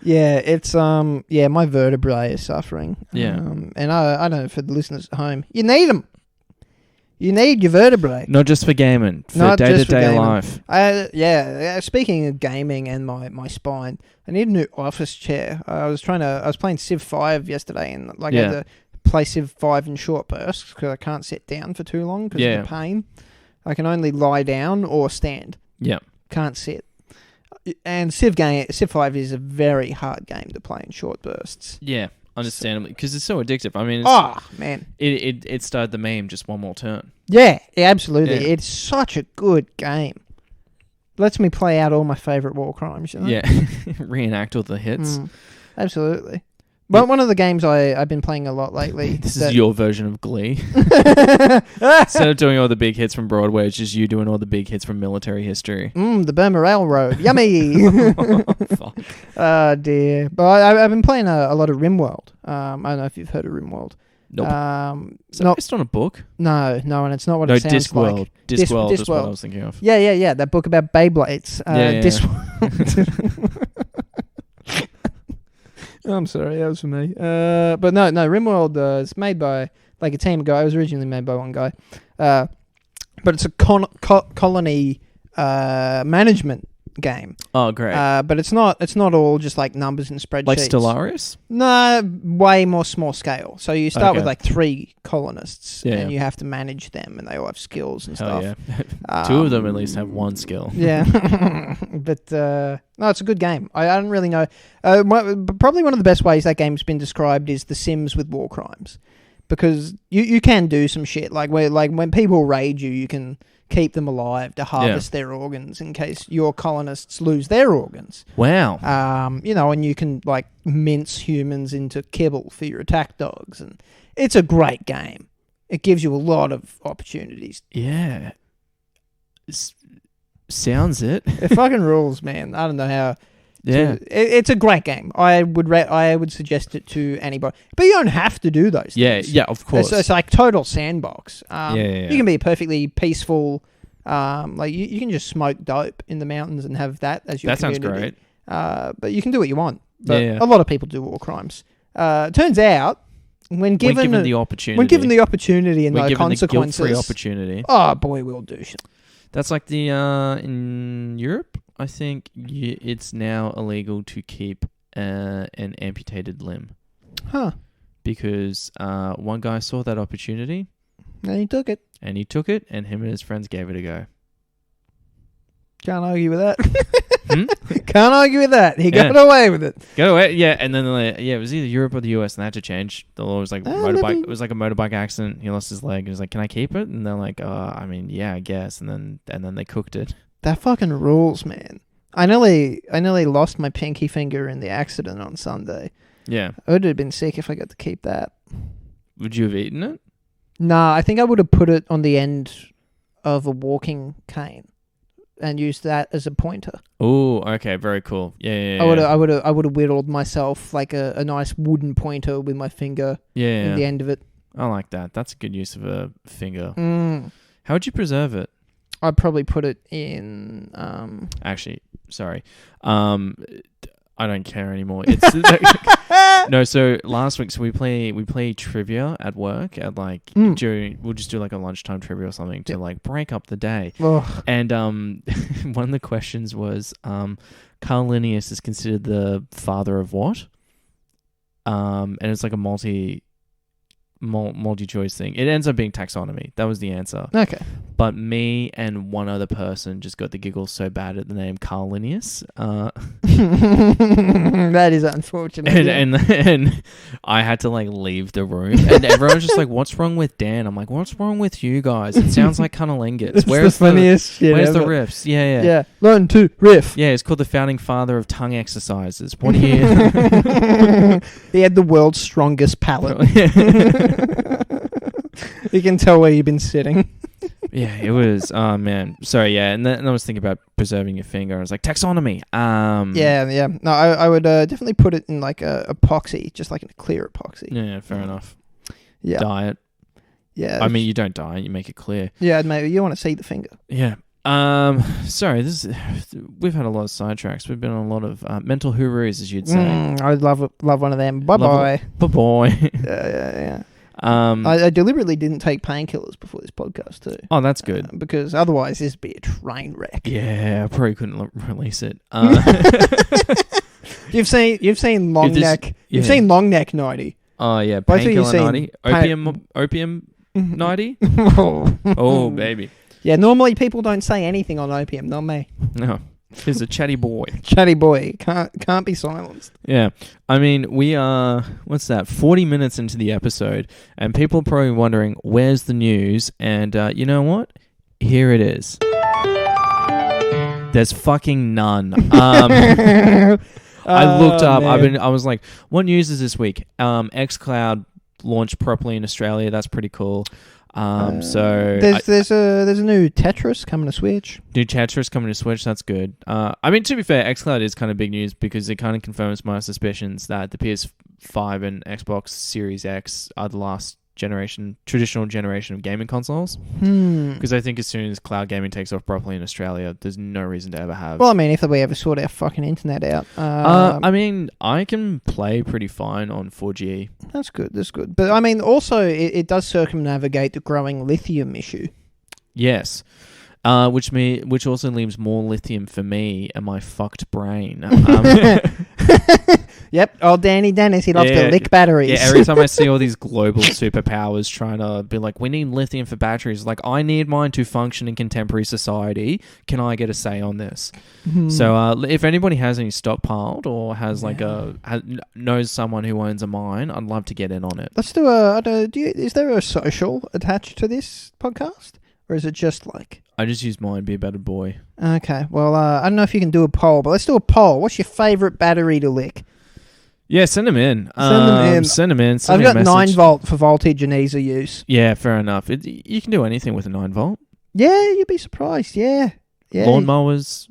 Yeah, it's my vertebrae is suffering. Yeah. And I don't know, for the listeners at home, you need them. You need your vertebrae. Not just for gaming, for day-to-day life. Speaking of gaming and my spine, I need a new office chair. I was playing Civ 5 yesterday, and I had to play Civ 5 in short bursts because I can't sit down for too long because of the pain. I can only lie down or stand. Yeah. Can't sit. And Civ 5 is a very hard game to play in short bursts. Yeah, understandably, because it's so addictive. I mean, man. It started the meme, just one more turn. Yeah, absolutely. Yeah. It's such a good game. Lets me play out all my favourite war crimes, Yeah, reenact all the hits. Absolutely. Well, one of the games I've been playing a lot lately... This is your version of Glee. Instead of doing all the big hits from Broadway, it's just you doing all the big hits from military history. The Burma Railroad. Yummy! Fuck. Oh, dear. But I've been playing a lot of RimWorld. I don't know if you've heard of RimWorld. Nope. Is that based on a book? No, and it's not what it sounds like. Discworld is what I was thinking of. Yeah. That book about Beyblades. Discworld. I'm sorry, that was for me. But no, RimWorld is made by like a team of guys. It was originally made by one guy. But it's a colony management game. Oh, great. But it's not all just like numbers and spreadsheets. Like Stellaris? No, way more small scale. So you start with like 3 colonists, and you have to manage them, and they all have skills and stuff. Yeah. 2 of them at least have 1 skill. Yeah. But no, it's a good game. I don't really know. Probably one of the best ways that game's been described is The Sims with war crimes, because you can do some shit like when people raid you can keep them alive to harvest their organs in case your colonists lose their organs. Wow. And you can like mince humans into kibble for your attack dogs, and it's a great game. It gives you a lot of opportunities. Yeah. Sounds it. It fucking rules, man. I don't know how. Yeah. It's a great game. I would suggest it to anybody. But you don't have to do those things. Yeah, of course. It's like total sandbox. You can be perfectly peaceful. Like you can just smoke dope in the mountains and have that as your community. That sounds great. But you can do what you want. But a lot of people do war crimes. Turns out, when given the opportunity and the consequences, the guilt-free opportunity. Oh boy, we'll do shit. That's like the in Europe. I think it's now illegal to keep an amputated limb. Huh. Because one guy saw that opportunity. And he took it. And him and his friends gave it a go. Can't argue with that. Can't argue with that. He got away with it. Go away, yeah. And then it was either Europe or the US, and they had to change. The law was like motorbike. It was like a motorbike accident. He lost his leg. He was like, "Can I keep it?" And they're like, I mean, yeah, I guess." And then they cooked it. That fucking rules, man. I nearly lost my pinky finger in the accident on Sunday. Yeah, it would have been sick if I got to keep that. Would you have eaten it? Nah, I think I would have put it on the end of a walking cane and used that as a pointer. Oh, okay, very cool. Yeah. I would have whittled myself like a nice wooden pointer with my finger in the end of it. I like that. That's a good use of a finger. How would you preserve it? I'd probably put it in. Actually, sorry. I don't care anymore. It's no. So last week, we play trivia at work at like during. We'll just do like a lunchtime trivia or something to like break up the day. Ugh. And one of the questions was, Carl Linnaeus is considered the father of what? And it's like a multi-choice thing. It ends up being taxonomy. That was the answer. Okay. But me and one other person just got the giggles so bad at the name Carl Linnaeus. That is unfortunate. And I had to like leave the room. And everyone's just like, "What's wrong with Dan?" I'm like, "What's wrong with you guys? It sounds like cunnilingus. Where's the funniest shit Where's ever. the riffs? Yeah. 1, 2, riff. Yeah, it's called the founding father of tongue exercises. What do you... He had the world's strongest palate. You can tell where you've been sitting. Yeah, it was. Oh man, sorry. Yeah, and then I was thinking about preserving your finger. I was like, taxonomy. Yeah. No, I would definitely put it in like a epoxy, just like a clear epoxy. Yeah, fair enough. Yeah. Dye it. Yeah. I mean, you don't dye it; you make it clear. Yeah, maybe you want to see the finger. Yeah. Sorry. We've had a lot of sidetracks. We've been on a lot of mental hooroos, as you'd say. I'd love one of them. Bye bye. Yeah. I deliberately didn't take painkillers before this podcast too. Oh, that's good. Because otherwise this would be a train wreck. Yeah, I probably couldn't release it. You've seen Long Neck. You've seen Long Neck 90. Oh yeah, painkiller 90. Opium 90. Oh baby. Yeah, normally people don't say anything on opium, not me. No. He's a chatty boy. Chatty boy. Can't be silenced. Yeah. I mean, we are, 40 minutes into the episode, and people are probably wondering, where's the news? And you know what? Here it is. There's fucking none. I looked up. Man. I was like, what news is this week? xCloud launched properly in Australia. That's pretty cool. So there's a new Tetris coming to Switch. New Tetris coming to Switch. That's good. I mean, to be fair, xCloud is kind of big news because it kind of confirms my suspicions that the PS5 and Xbox Series X are the last traditional generation of gaming consoles. Because I think as soon as cloud gaming takes off properly in Australia, there's no reason to ever have. Well, I mean, if we ever sort our fucking internet out. I mean, I can play pretty fine on 4G. That's good. But I mean, also, it does circumnavigate the growing lithium issue. Yes. Which also leaves more lithium for me and my fucked brain. Yep, old Danny Dennis, he loves to lick batteries. Yeah, every time I see all these global superpowers trying to be like, we need lithium for batteries, like, I need mine to function in contemporary society. Can I get a say on this? So if anybody has any stockpiled or has knows someone who owns a mine, I'd love to get in on it. Let's do is there a social attached to this podcast? Or is it just like... I just use mine, be a better boy. Okay, well, I don't know if you can do a poll, but let's do a poll. What's your favourite battery to lick? Yeah, send them in. Send them in. I've got 9 volt for voltage and ease of use. Yeah, fair enough. You can do anything with a 9 volt. Yeah, you'd be surprised. Yeah. Lawnmowers.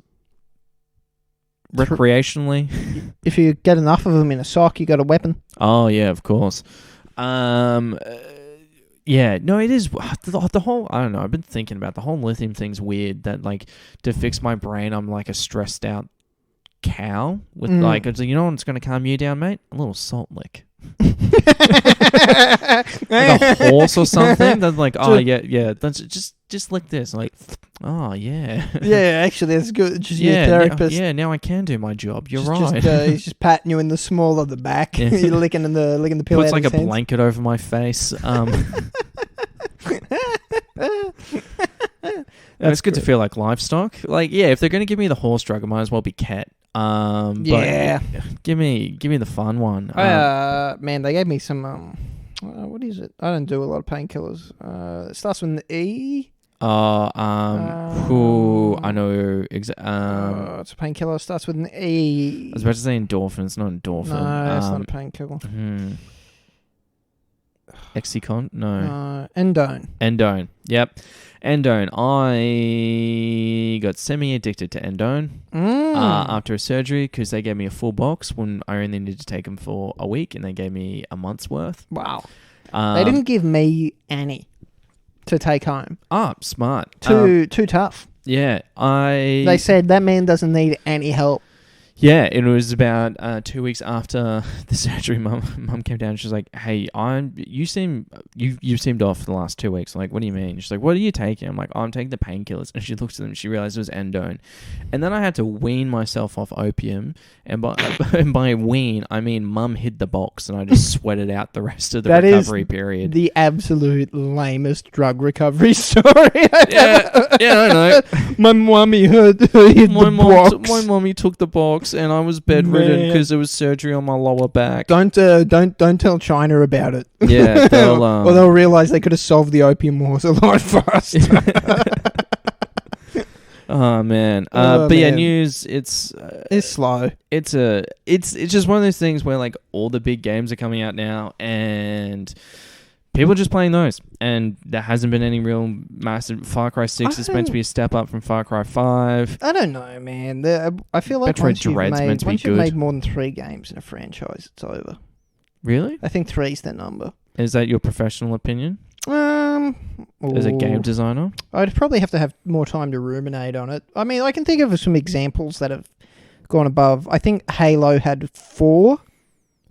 Recreationally. If you get enough of them in a sock, you got a weapon. Oh, yeah, of course. Yeah, no, it is the whole. I don't know. I've been thinking about the whole lithium thing's weird. That like to fix my brain, I'm like a stressed out cow with like, you know what's going to calm you down, mate? A little salt lick. Like a horse or something. That's like, oh yeah. That's just lick this. Like, oh yeah. Yeah, actually, that's good. Just your therapist. Now I can do my job. You're right. He's just patting you in the small of the back. Yeah. You're licking the pill. Puts out like of his a hands. blanket over my face. It's good to feel like livestock. Like, yeah, if they're going to give me the horse drug, it might as well be cat. Yeah. But give me the fun one. Man, they gave me some. What is it? I don't do a lot of painkillers. It starts with an E. I know. It's a painkiller. It starts with an E. I was about to say endorphin. It's not endorphin. No, it's not a painkiller. Exicon? No. Endone. Endone. Yep. Endone. I got semi-addicted to Endone after a surgery because they gave me a full box when I only needed to take them for a week, and they gave me a month's worth. Wow. They didn't give me any to take home. Smart. Too tough. Yeah. They said that man doesn't need any help. Yeah, it was about 2 weeks after the surgery. Mum came down and she was like, "Hey, you seemed off for the last 2 weeks." I'm like, "What do you mean?" She's like, "What are you taking?" I'm like, "I'm taking the painkillers." And she looked at them and she realized it was Endone. And then I had to wean myself off opium. And by wean, I mean Mum hid the box and I just sweated out the rest of the recovery period. The absolute lamest drug recovery story. Yeah, I know. My mummy hid the box. My mummy took the box. And I was bedridden because there was surgery on my lower back. Don't tell China about it. Yeah, or they'll realize they could have solved the opium wars a lot faster. Oh man, yeah, news. It's slow. It's just one of those things where like all the big games are coming out now, and people are just playing those, and there hasn't been any real massive. Far Cry 6 is meant to be a step up from Far Cry 5. I don't know, man. I feel like once you've made more than 3 games in a franchise, it's over. Really? I think 3's the number. Is that your professional opinion? As a game designer? I'd probably have to have more time to ruminate on it. I mean, I can think of some examples that have gone above. I think Halo had 4.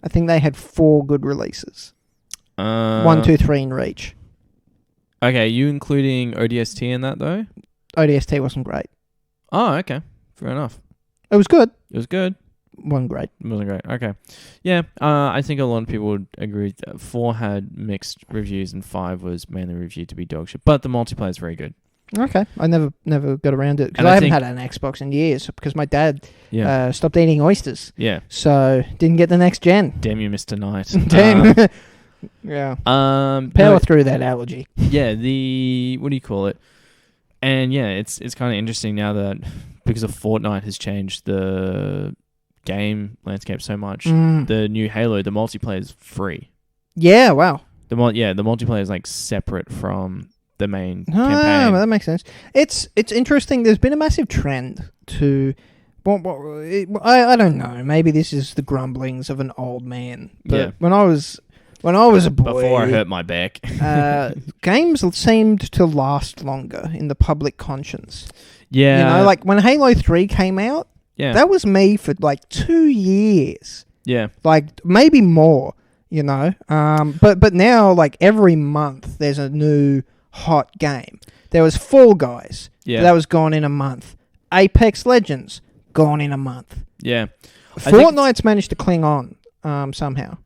I think they had 4 good releases. 1, 2, 3 in Reach. Okay, you including ODST in that though? ODST wasn't great. Oh, okay. Fair enough. It was good. It was good. Wasn't great. It wasn't great. Okay. Yeah, I think a lot of people would agree. 4 had mixed reviews and 5 was mainly reviewed to be dog shit. But the multiplayer is very good. Okay. I never got around it. Because I haven't had an Xbox in years because my dad stopped eating oysters. Yeah. So didn't get the next gen. Damn you, Mr. Knight. Damn. Yeah. Power through that allergy. Yeah, what do you call it? And yeah, it's kind of interesting now that because of Fortnite has changed the game landscape so much. The new Halo, the multiplayer is free. Yeah, wow. The multiplayer is like separate from the main Well, campaign. that makes sense. It's interesting. There's been a massive trend to I don't know. Maybe this is the grumblings of an old man. But when I was a boy, before I hurt my back, games seemed to last longer in the public conscience. Yeah, you know, like when Halo 3 came out. Yeah, that was me for like 2 years. Yeah, like maybe more. You know, but now like every month there's a new hot game. There was Fall Guys. Yeah, that was gone in a month. Apex Legends gone in a month. Yeah, Fortnite's managed to cling on somehow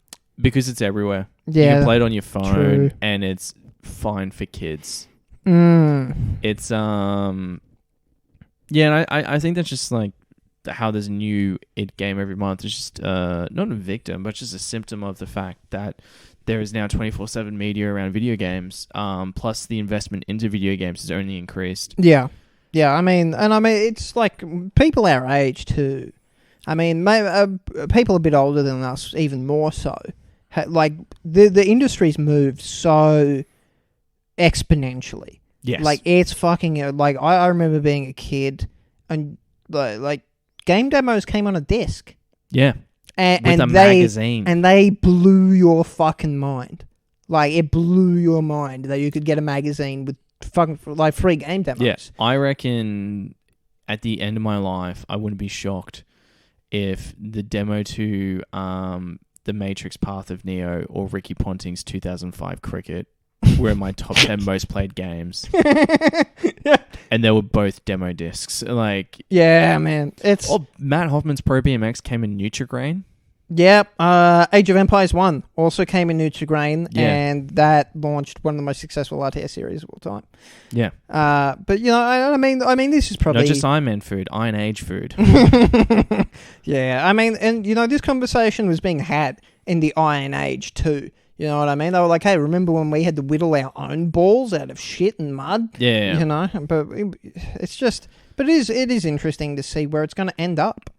because it's everywhere. Yeah, you can play it on your phone, true. And it's fine for kids. It's yeah, and I think that's just like how there's a new game every month. It's just not a victim, but just a symptom of the fact that there is now 24/7 media around video games. Plus, the investment into video games has only increased. Yeah. I mean, it's like people our age too. I mean, people a bit older than us, even more so. Like the industry's moved so exponentially. Yes. Like it's fucking like I remember being a kid and like game demos came on a disc. Yeah. And a magazine. And they blew your fucking mind. Like it blew your mind that you could get a magazine with fucking like free game demos. Yeah. I reckon at the end of my life I wouldn't be shocked if the demo to The Matrix Path of Neo or Ricky Ponting's 2005 Cricket were in my top 10 most played games. And they were both demo discs. Like, yeah, man. It's Matt Hoffman's Pro BMX came in Nutri-Grain. Yep. Age of Empires 1 also came in new terrain, and that launched one of the most successful RTS series of all time. Yeah. But I mean, this is probably not just Iron Man food, Iron Age food. Yeah, I mean, and this conversation was being had in the Iron Age too. You know what I mean? They were like, "Hey, remember when we had to whittle our own balls out of shit and mud?" Yeah. But it's just, but it is interesting to see where it's going to end up.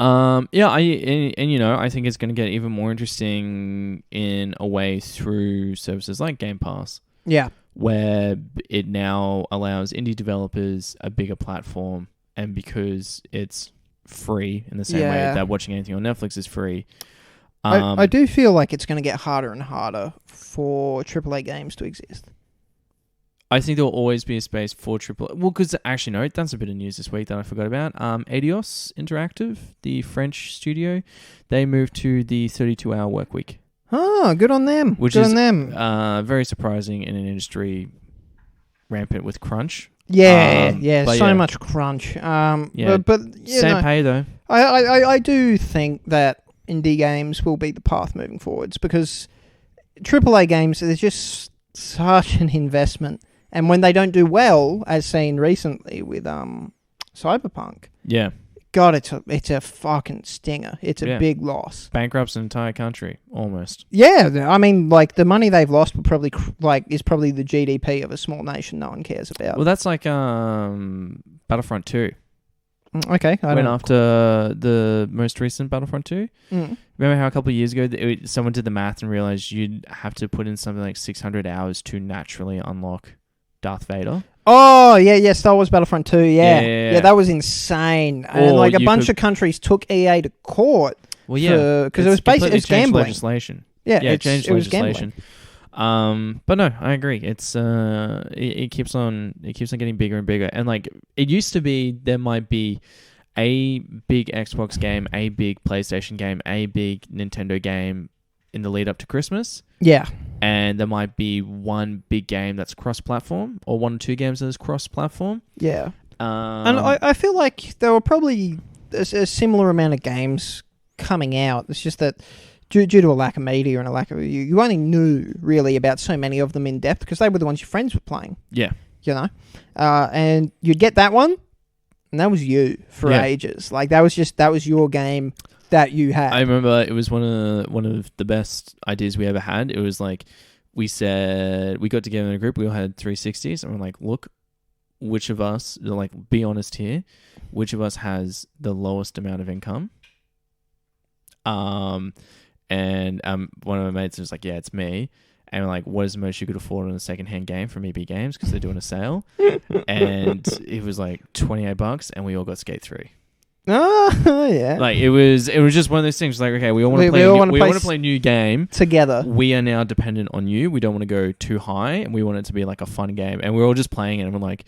I think it's going to get even more interesting in a way through services like Game Pass. Yeah. Where it now allows indie developers a bigger platform, and because it's free in the same way that watching anything on Netflix is free. I do feel like it's going to get harder and harder for AAA games to exist. I think there will always be a space for AAA. Well, because actually, no, that's a bit of news this week that I forgot about. Eidos Interactive, the French studio, they moved to the 32-hour work week. Oh, good on them. Which is very surprising in an industry rampant with crunch. Much crunch. But same pay though. I do think that indie games will be the path moving forwards, because AAA games, there's just such an investment. And when they don't do well, as seen recently with Cyberpunk, God, it's a fucking stinger. It's a big loss. Bankrupts an entire country, almost. Yeah, I mean, like, the money they've lost will probably is probably the GDP of a small nation no one cares about. Well, that's like Battlefront 2. Okay, went after the most recent Battlefront 2. Remember how a couple of years ago someone did the math and realized you'd have to put in something like 600 hours to naturally unlock Darth Vader? Oh, yeah, Star Wars Battlefront 2, yeah, that was insane. And like a bunch of countries took EA to court. Well, yeah, because it was basically gambling. Legislation. Yeah, it changed legislation. Gambling. But no, I agree. It's it keeps on getting bigger and bigger. And like it used to be, there might be a big Xbox game, a big PlayStation game, a big Nintendo game in the lead up to Christmas. Yeah. And there might be one big game that's cross-platform, or one or two games that is cross-platform. Yeah. And I feel like there were probably a similar amount of games coming out. It's just that due to a lack of media and a lack of... You only knew, really, about so many of them in depth because they were the ones your friends were playing. Yeah. And you'd get that one, and that was you for ages. Like, that was your game that you had. I remember it was one of the best ideas we ever had. It was like, we got together in a group, we all had 360s, and we're like, look, which of us, like, be honest here, which of us has the lowest amount of income? And one of my mates was like, yeah, it's me. And we're like, what is the most you could afford on a secondhand game from EB Games? Because they're doing a sale. And it was like $28, and we all got Skate 3. Oh, yeah. Like, it was just one of those things. Like, okay, we all want to play a new game together. We are now dependent on you. We don't want to go too high, and we want it to be like a fun game. And we're all just playing it, and we're like,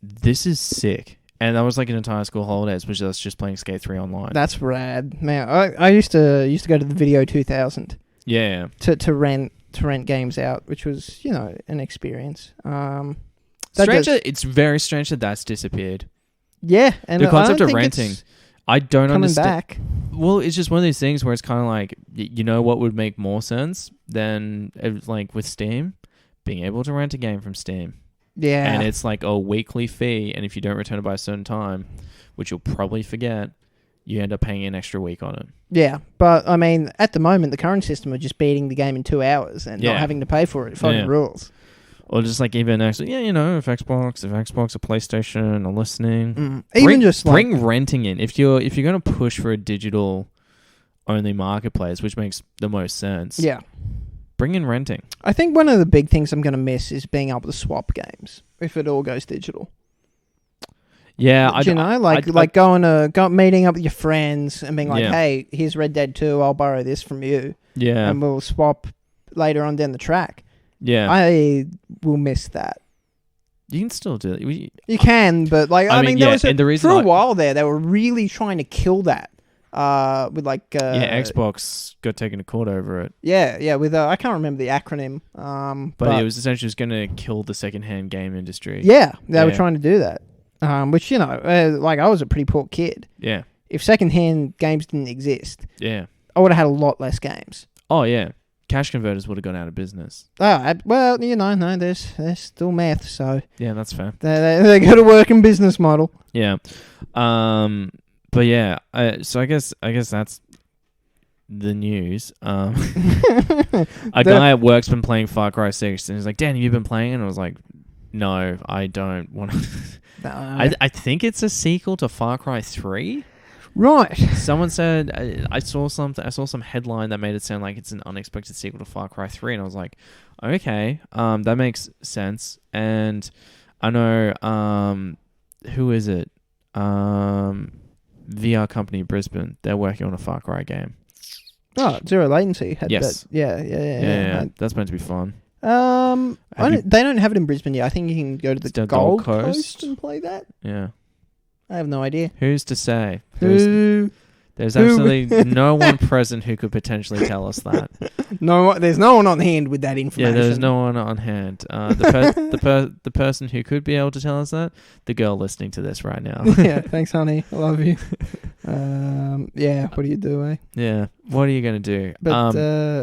this is sick. And that was like an entire school holidays, which was just playing Skate 3 online. That's rad, man. I used to go to the Video 2000. Yeah. To rent games out, which was an experience. It's very strange that that's disappeared. Yeah, and the concept of renting, I don't understand. Back. Well, it's just one of these things where it's kind of like, what would make more sense than like with Steam, being able to rent a game from Steam. Yeah, and it's like a weekly fee, and if you don't return it by a certain time, which you'll probably forget, you end up paying an extra week on it. Yeah, but I mean, at the moment, the current system of just beating the game in 2 hours and not having to pay for it, following rules. Or just like even actually, if Xbox or PlayStation are listening, bring renting in. If you're going to push for a digital only marketplace, which makes the most sense. Yeah, bring in renting. I think one of the big things I'm going to miss is being able to swap games if it all goes digital. Yeah, meeting up with your friends and being like, hey, here's Red Dead 2, I'll borrow this from you. Yeah, and we'll swap later on down the track. Yeah, I will miss that. You can still do it. You can, but like I mean, there was for a while there, they were really trying to kill that. With like Xbox got taken to court over it. Yeah, with I can't remember the acronym. But it was essentially going to kill the secondhand game industry. Yeah, they were trying to do that. Which like I was a pretty poor kid. Yeah. If secondhand games didn't exist, I would have had a lot less games. Oh, yeah. Cash converters would have gone out of business. Oh, well, no, there's still math, so Yeah, that's fair. they got a working business model. Yeah. But yeah, so I guess that's the news. A guy at work's been playing Far Cry 6, and he's like, Dan, have you been playing? And I was like, no, I don't want to. No. I think it's a sequel to Far Cry 3. Right. Someone said I saw some headline that made it sound like it's an unexpected sequel to Far Cry 3, and I was like, okay, that makes sense. And I know who is it? VR company Brisbane. They're working on a Far Cry game. Oh, Zero Latency had Yes. that. Yeah. That's meant to be fun. They don't have it in Brisbane yet. I think you can go to the Gold Coast and play that. Yeah. I have no idea. Who's to say? There's Who? absolutely no one present who could potentially tell us that. No, there's no one on hand with that information. Yeah, there's no one on hand. The person who could be able to tell us that, the girl listening to this right now. Yeah, thanks, honey. I love you. Yeah, what do you do, eh? Yeah, what are you gonna do? But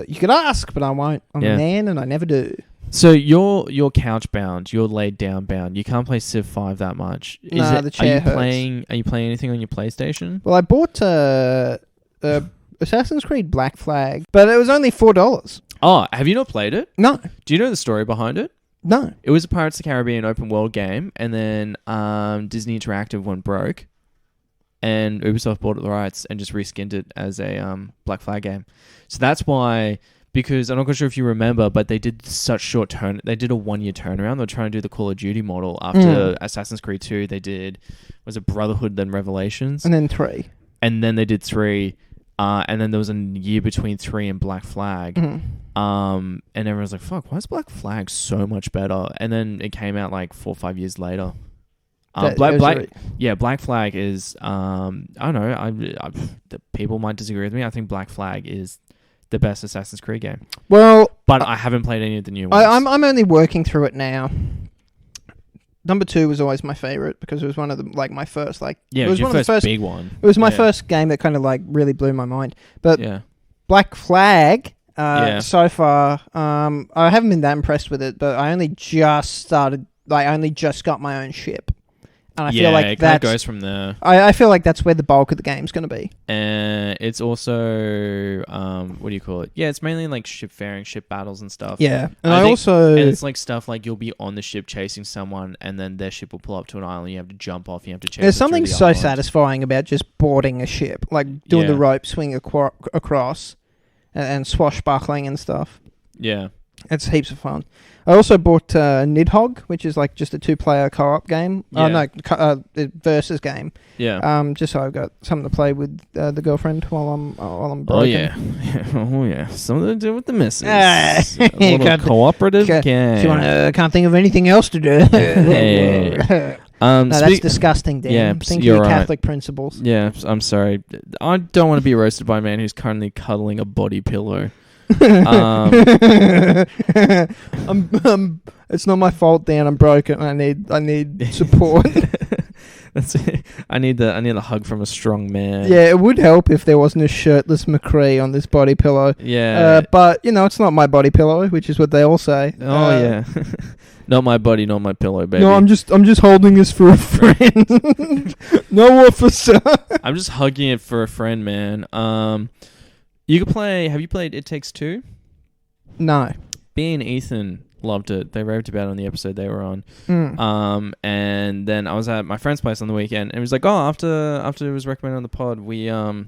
you could ask, but I won't. I'm a man, and I never do. So you're couch bound. You're laid down bound. You can't play Civ 5 that much. The chair hurts. Are you playing anything on your PlayStation? Well, I bought Assassin's Creed Black Flag, but it was only $4. Oh, have you not played it? No. Do you know the story behind it? No. It was a Pirates of the Caribbean open world game, and then Disney Interactive went broke, and Ubisoft bought the rights and just reskinned it as a Black Flag game. So that's why. Because I'm not quite sure if you remember, but they did such short turn. They did a 1-year turnaround. They were trying to do the Call of Duty model after Assassin's Creed 2. They did Brotherhood, then Revelations, and then 3, and then they did 3, and then there was a year between 3 and Black Flag. And everyone was like, "Fuck, why is Black Flag so much better?" And then it came out like 4 or 5 years later. Black Flag is I don't know. People might disagree with me. I think Black Flag is the best Assassin's Creed game. Well, but I haven't played any of the new ones. I'm only working through it now. Number 2 was always my favorite because it was one of the my first it was your first big one. It was my first game that kind of really blew my mind. But Black Flag so far I haven't been that impressed with it, but I only just got my own ship. And I feel like it kind of goes from there. I feel like that's where the bulk of the game's going to be. And it's also, what do you call it? Yeah, it's mainly like ship faring, ship battles and stuff. Yeah. And it's like stuff like you'll be on the ship chasing someone, and then their ship will pull up to an island. You have to jump off. You have to chase. There's something so satisfying about just boarding a ship, like doing the rope swing across and swashbuckling and stuff. Yeah. It's heaps of fun. I also bought Nidhogg, which is like just a 2-player co-op game. Yeah. Versus game. Yeah. Just so I've got something to play with the girlfriend while I'm broken. Oh yeah. Oh yeah. Something to do with the missus. A little cooperative game. If you can't think of anything else to do. Hey. No, that's disgusting, Dan. Yeah, think of your Catholic principles. Yeah, I'm sorry. I don't want to be roasted by a man who's currently cuddling a body pillow. It's not my fault, Dan. I'm broken. I need support. That's it. I need the hug from a strong man. Yeah, it would help if there wasn't a shirtless McCree on this body pillow. Yeah. But it's not my body pillow, which is what they all say. Oh yeah. Not my body, not my pillow, baby. No, I'm just holding this for a friend. No officer. I'm just hugging it for a friend, man. You could play. Have you played It Takes Two? No. B and Ethan loved it. They raved about it on the episode they were on. And then I was at my friend's place on the weekend, and it was like, after it was recommended on the pod, we a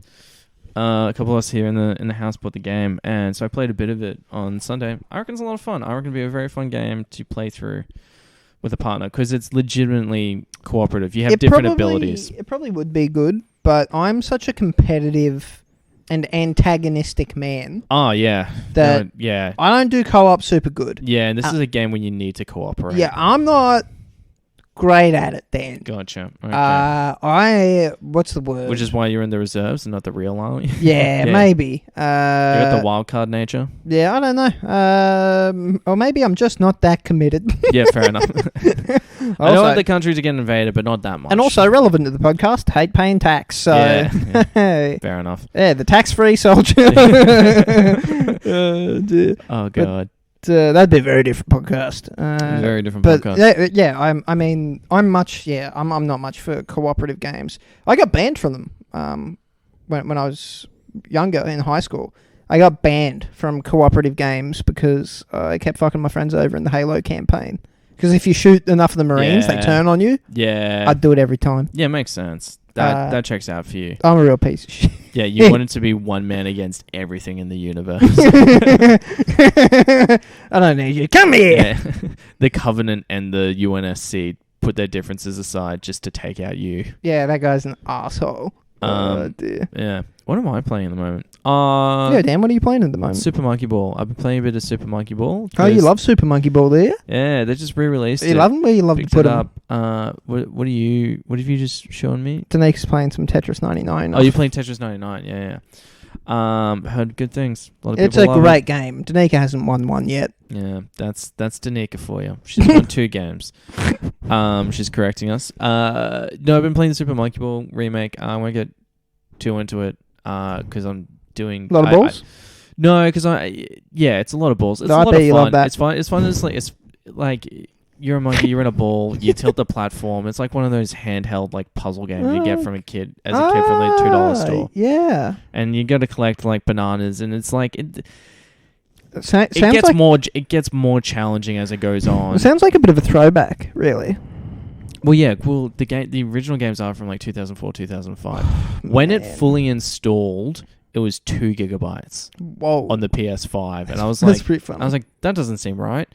couple of us here in the house bought the game, and so I played a bit of it on Sunday. I reckon it's a lot of fun. I reckon it'd be a very fun game to play through with a partner because it's legitimately cooperative. You have different abilities. It probably would be good, but I'm such a competitive and antagonistic man. Oh, yeah. That I don't do co-op super good. Yeah, and this is a game when you need to cooperate. Yeah, I'm not great at it, Dan. Gotcha. Okay. What's the word? Which is why you're in the reserves and not the real army. Yeah, maybe. You got the wild card nature? Yeah, I don't know. Or maybe I'm just not that committed. Yeah, fair enough. I don't want the country to get invaded, but not that much. And also relevant to the podcast, hate paying tax. So yeah. Fair enough. Yeah, the tax-free soldier. Oh god. That'd be a very different podcast. Very different podcast. I'm not much for cooperative games. I got banned from them when I was younger in high school. I got banned from cooperative games because I kept fucking my friends over in the Halo campaign. Because if you shoot enough of the Marines, they turn on you. Yeah. I'd do it every time. Yeah, makes sense. That checks out for you. I'm a real piece of shit. Yeah, you wanted to be one man against everything in the universe. I don't need you. Come here! Yeah. The Covenant and the UNSC put their differences aside just to take out you. Yeah, that guy's an asshole. Oh, dear. Yeah. What am I playing at the moment? Yeah, Dan, what are you playing at the moment? Super Monkey Ball. I've been playing a bit of Super Monkey Ball. Oh, you love Super Monkey Ball, do you? Yeah, they just re-released it. You love them where you love to put it up. What have you just shown me? Daneeka's playing some Tetris 99. Oh, you're playing Tetris 99, yeah. Heard good things. A lot of it's a great game. Daneeka hasn't won one yet. Yeah, that's Daneeka for you. She's won 2 games. She's correcting us. No, I've been playing the Super Monkey Ball remake. I won't get too into it because I'm doing a lot of balls. No, because it's a lot of balls. It's a lot of fun. Love that. It's fun. It's fun. It's like you're a monkey. You're in a ball. You tilt the platform. It's like one of those handheld like puzzle games you get from a kid from the $2 store. Yeah, and you got to collect like bananas, and it's like it gets more challenging as it goes on. It sounds like a bit of a throwback, really. Well, yeah. Well, the original games are from like 2004, 2005. When it fully installed, it was 2 gigabytes. Whoa. On the PS5, and I was like, that's pretty fun. I was like, that doesn't seem right.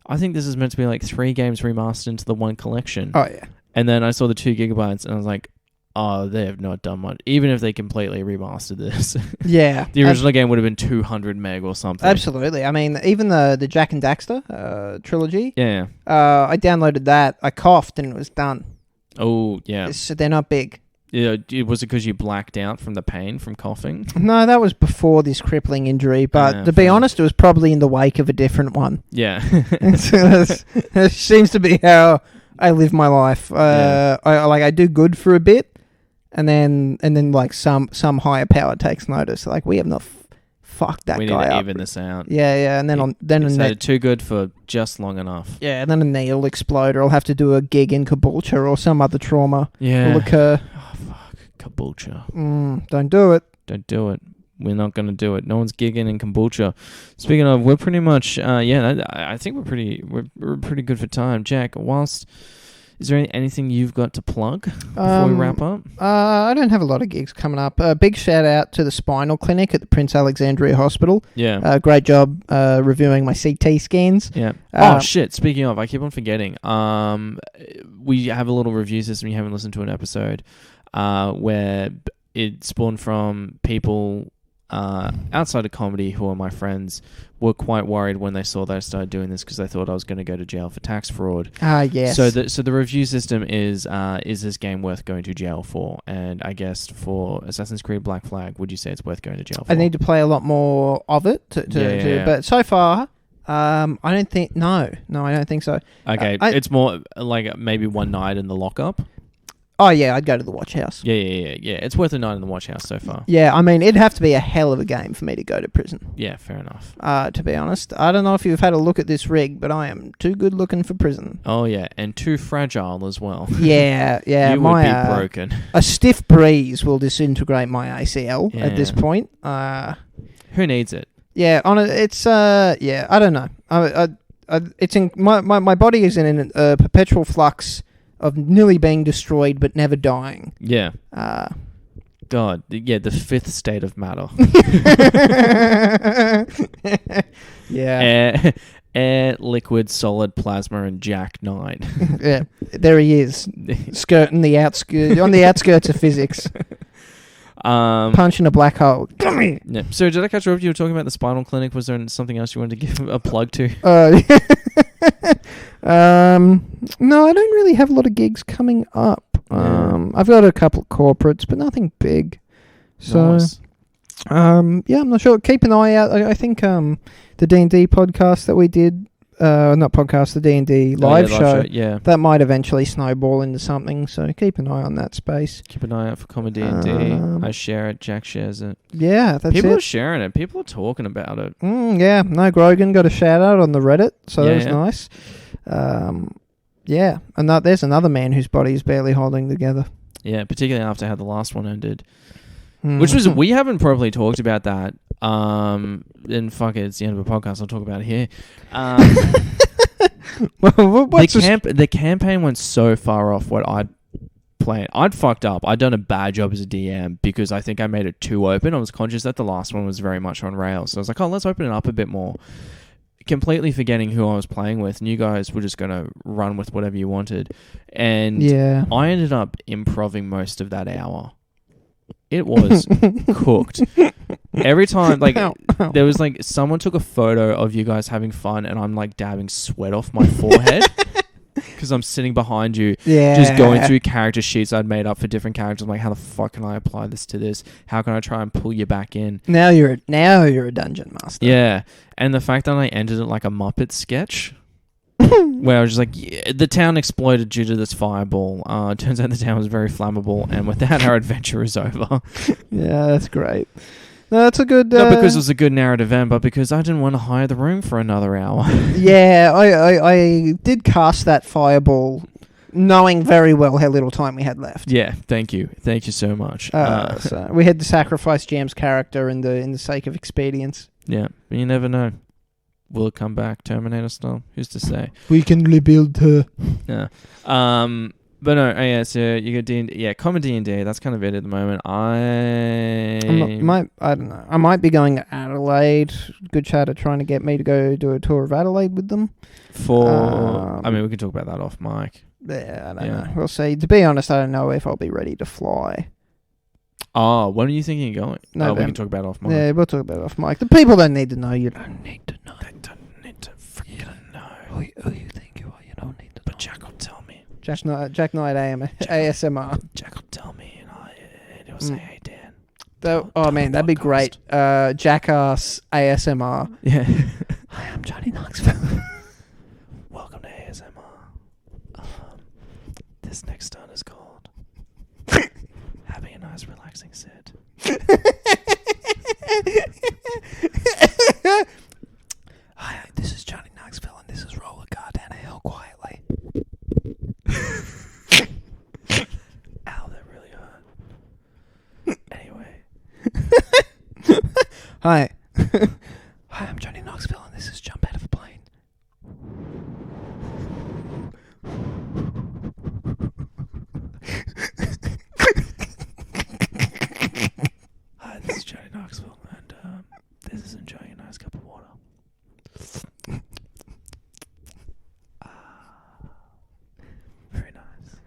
I think this is meant to be like 3 games remastered into the one collection. Oh yeah. And then I saw the 2 gigabytes, and I was like, oh, they have not done much. Even if they completely remastered this. Yeah. The original game would have been 200 meg or something. Absolutely. I mean, even the Jack and Daxter trilogy. Yeah. I downloaded that. I coughed and it was done. Oh, yeah. They're not big. Yeah. Was it because you blacked out from the pain from coughing? No, that was before this crippling injury. But to be honest, it was probably in the wake of a different one. Yeah. That seems to be how I live my life. I do good for a bit. And then like some higher power takes notice. Like, we have not fucked that guy up. We need to even this out. Yeah. And then too good for just long enough. Yeah, and then a knee will explode, or I'll have to do a gig in Caboolture, or some other trauma will occur. Oh fuck, Caboolture. Don't do it. Don't do it. We're not going to do it. No one's gigging in kombucha. Speaking of, we're pretty much I think we're pretty good for time. Jack, is there anything you've got to plug before we wrap up? I don't have a lot of gigs coming up. Big shout out to the spinal clinic at the Prince Alexandria Hospital. Yeah. Great job reviewing my CT scans. Yeah. Oh, shit. Speaking of, I keep on forgetting. We have a little review system. You haven't listened to an episode where it spawned from people outside of comedy who are my friends were quite worried when they saw that I started doing this because they thought I was going to go to jail for tax fraud. Yes. So the review system is this game worth going to jail for? And I guess for Assassin's Creed Black Flag, would you say it's worth going to jail for? I need to play a lot more of it but so far I don't think I don't think so. Okay, it's more like maybe one night in the lockup. Oh, yeah, I'd go to the watch house. Yeah. It's worth a night in the watch house so far. Yeah, I mean, it'd have to be a hell of a game for me to go to prison. Yeah, fair enough. To be honest. I don't know if you've had a look at this rig, but I am too good looking for prison. Oh, yeah, and too fragile as well. Yeah. You would be broken. A stiff breeze will disintegrate my ACL at this point. Who needs it? Yeah, I don't know. It's in my body is in a perpetual flux of nearly being destroyed but never dying. Yeah. God, the fifth state of matter. Yeah. Air, liquid, solid, plasma, and Jack 9. Yeah, there he is, skirting the outskirts of physics. Punching a black hole. Come here. Yeah. So did I catch you up? You were talking about the spinal clinic. Was there something else you wanted to give a plug to? No, I don't really have a lot of gigs coming up. I've got a couple of corporates, but nothing big. So, nice. I'm not sure. Keep an eye out. I think the D&D podcast that we did not podcast, the D&D live show. Yeah. That might eventually snowball into something, so keep an eye on that space. Keep an eye out for Comedy D&D. I share it. Jack shares it. Yeah, that's People it. are sharing it. People are talking about it. Yeah, no, Grogan got a shout out on the Reddit, so that was nice. Yeah, and there's another man whose body is barely holding together. Yeah, particularly after how the last one ended. Which was, we haven't probably talked about that. And fuck it, it's the end of a podcast. I'll talk about it here. The campaign went so far off what I'd planned. I'd fucked up. I'd done a bad job as a DM because I think I made it too open. I was conscious that the last one was very much on rails. So I was like, let's open it up a bit more. Completely forgetting who I was playing with, and you guys were just going to run with whatever you wanted. And I ended up improving most of that hour. It was cooked. Every time, there was someone took a photo of you guys having fun, and I'm dabbing sweat off my forehead because I'm sitting behind you, just going through character sheets I'd made up for different characters. I'm like, how the fuck can I apply this to this? How can I try and pull you back in? Now you're a dungeon master. Yeah, and the fact that I ended it like a Muppet sketch. Where I was just like, the town exploded due to this fireball. It turns out the town was very flammable, and with that, our adventure is over. Yeah, that's great. No, that's a good... Not because it was a good narrative end, but because I didn't want to hire the room for another hour. Yeah, I did cast that fireball knowing very well how little time we had left. Yeah, thank you. Thank you so much. So we had to sacrifice Jam's character in the sake of expedience. Yeah, but you never know. Will it come back Terminator style? Who's to say? We can rebuild her. Yeah. But no, so you got D&D. Yeah, common D&D. That's kind of it at the moment. I don't know. I might be going to Adelaide. Good chatter trying to get me to go do a tour of Adelaide with them. I mean, we can talk about that off mic. Yeah, I don't know. We'll see. To be honest, I don't know if I'll be ready to fly. Oh, when are you thinking of going? No, we can talk about it off mic. Yeah, we'll talk about it off mic. The people don't need to know. You don't need to know. They don't need to freaking know. Who you think you are, you don't need to know. But Jack will tell me. Jack Knight ASMR. Jack will tell me, and he'll say, "Hey Dan." That'd be great. Jackass ASMR. Yeah. Hi, I'm Johnny Knoxville. Welcome to ASMR. This next turn is called having a nice relaxing sit. Hi, this is Johnny Knoxville, and this is Roller Car Down a Hill Quietly. Ow, that really hurt. Anyway. Hi. Hi, I'm Johnny Knoxville, and this is Jump Out of a Plane. Hi, this is Johnny Knoxville, and this is enjoying a nice cup of water. Very nice.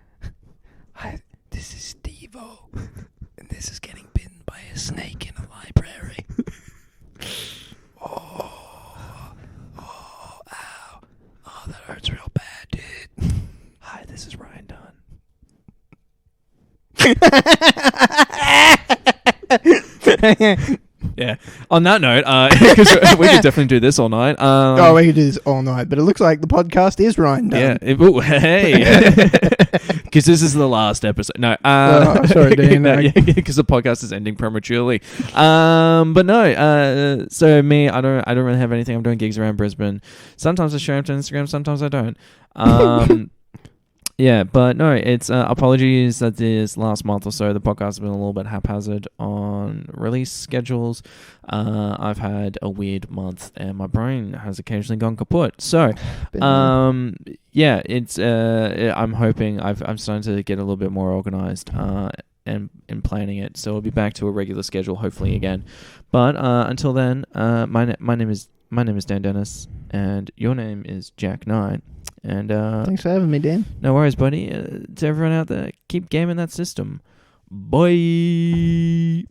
Hi, this is Steve-O, and this is getting bitten by a snake in a library. Ow. Oh, that hurts real bad, dude. Hi, this is Ryan Dunn. Yeah. On that note, because we could definitely do this all night. We could do this all night, but it looks like the podcast is Ryan Dunn. Yeah. Hey. Because this is the last episode. No. Sorry, Dan. Because the podcast is ending prematurely. But no. So me, I don't really have anything. I'm doing gigs around Brisbane. Sometimes I share them to Instagram. Sometimes I don't. Yeah, but no, it's apologies that this last month or so the podcast has been a little bit haphazard on release schedules. I've had a weird month and my brain has occasionally gone kaput. So, yeah, it's I'm hoping I'm starting to get a little bit more organized and in planning it. So we'll be back to a regular schedule hopefully again. But until then, my name is Dan Dennis and your name is Jack Knight. And thanks for having me, Dan. No worries, buddy. To everyone out there, keep gaming that system. Bye.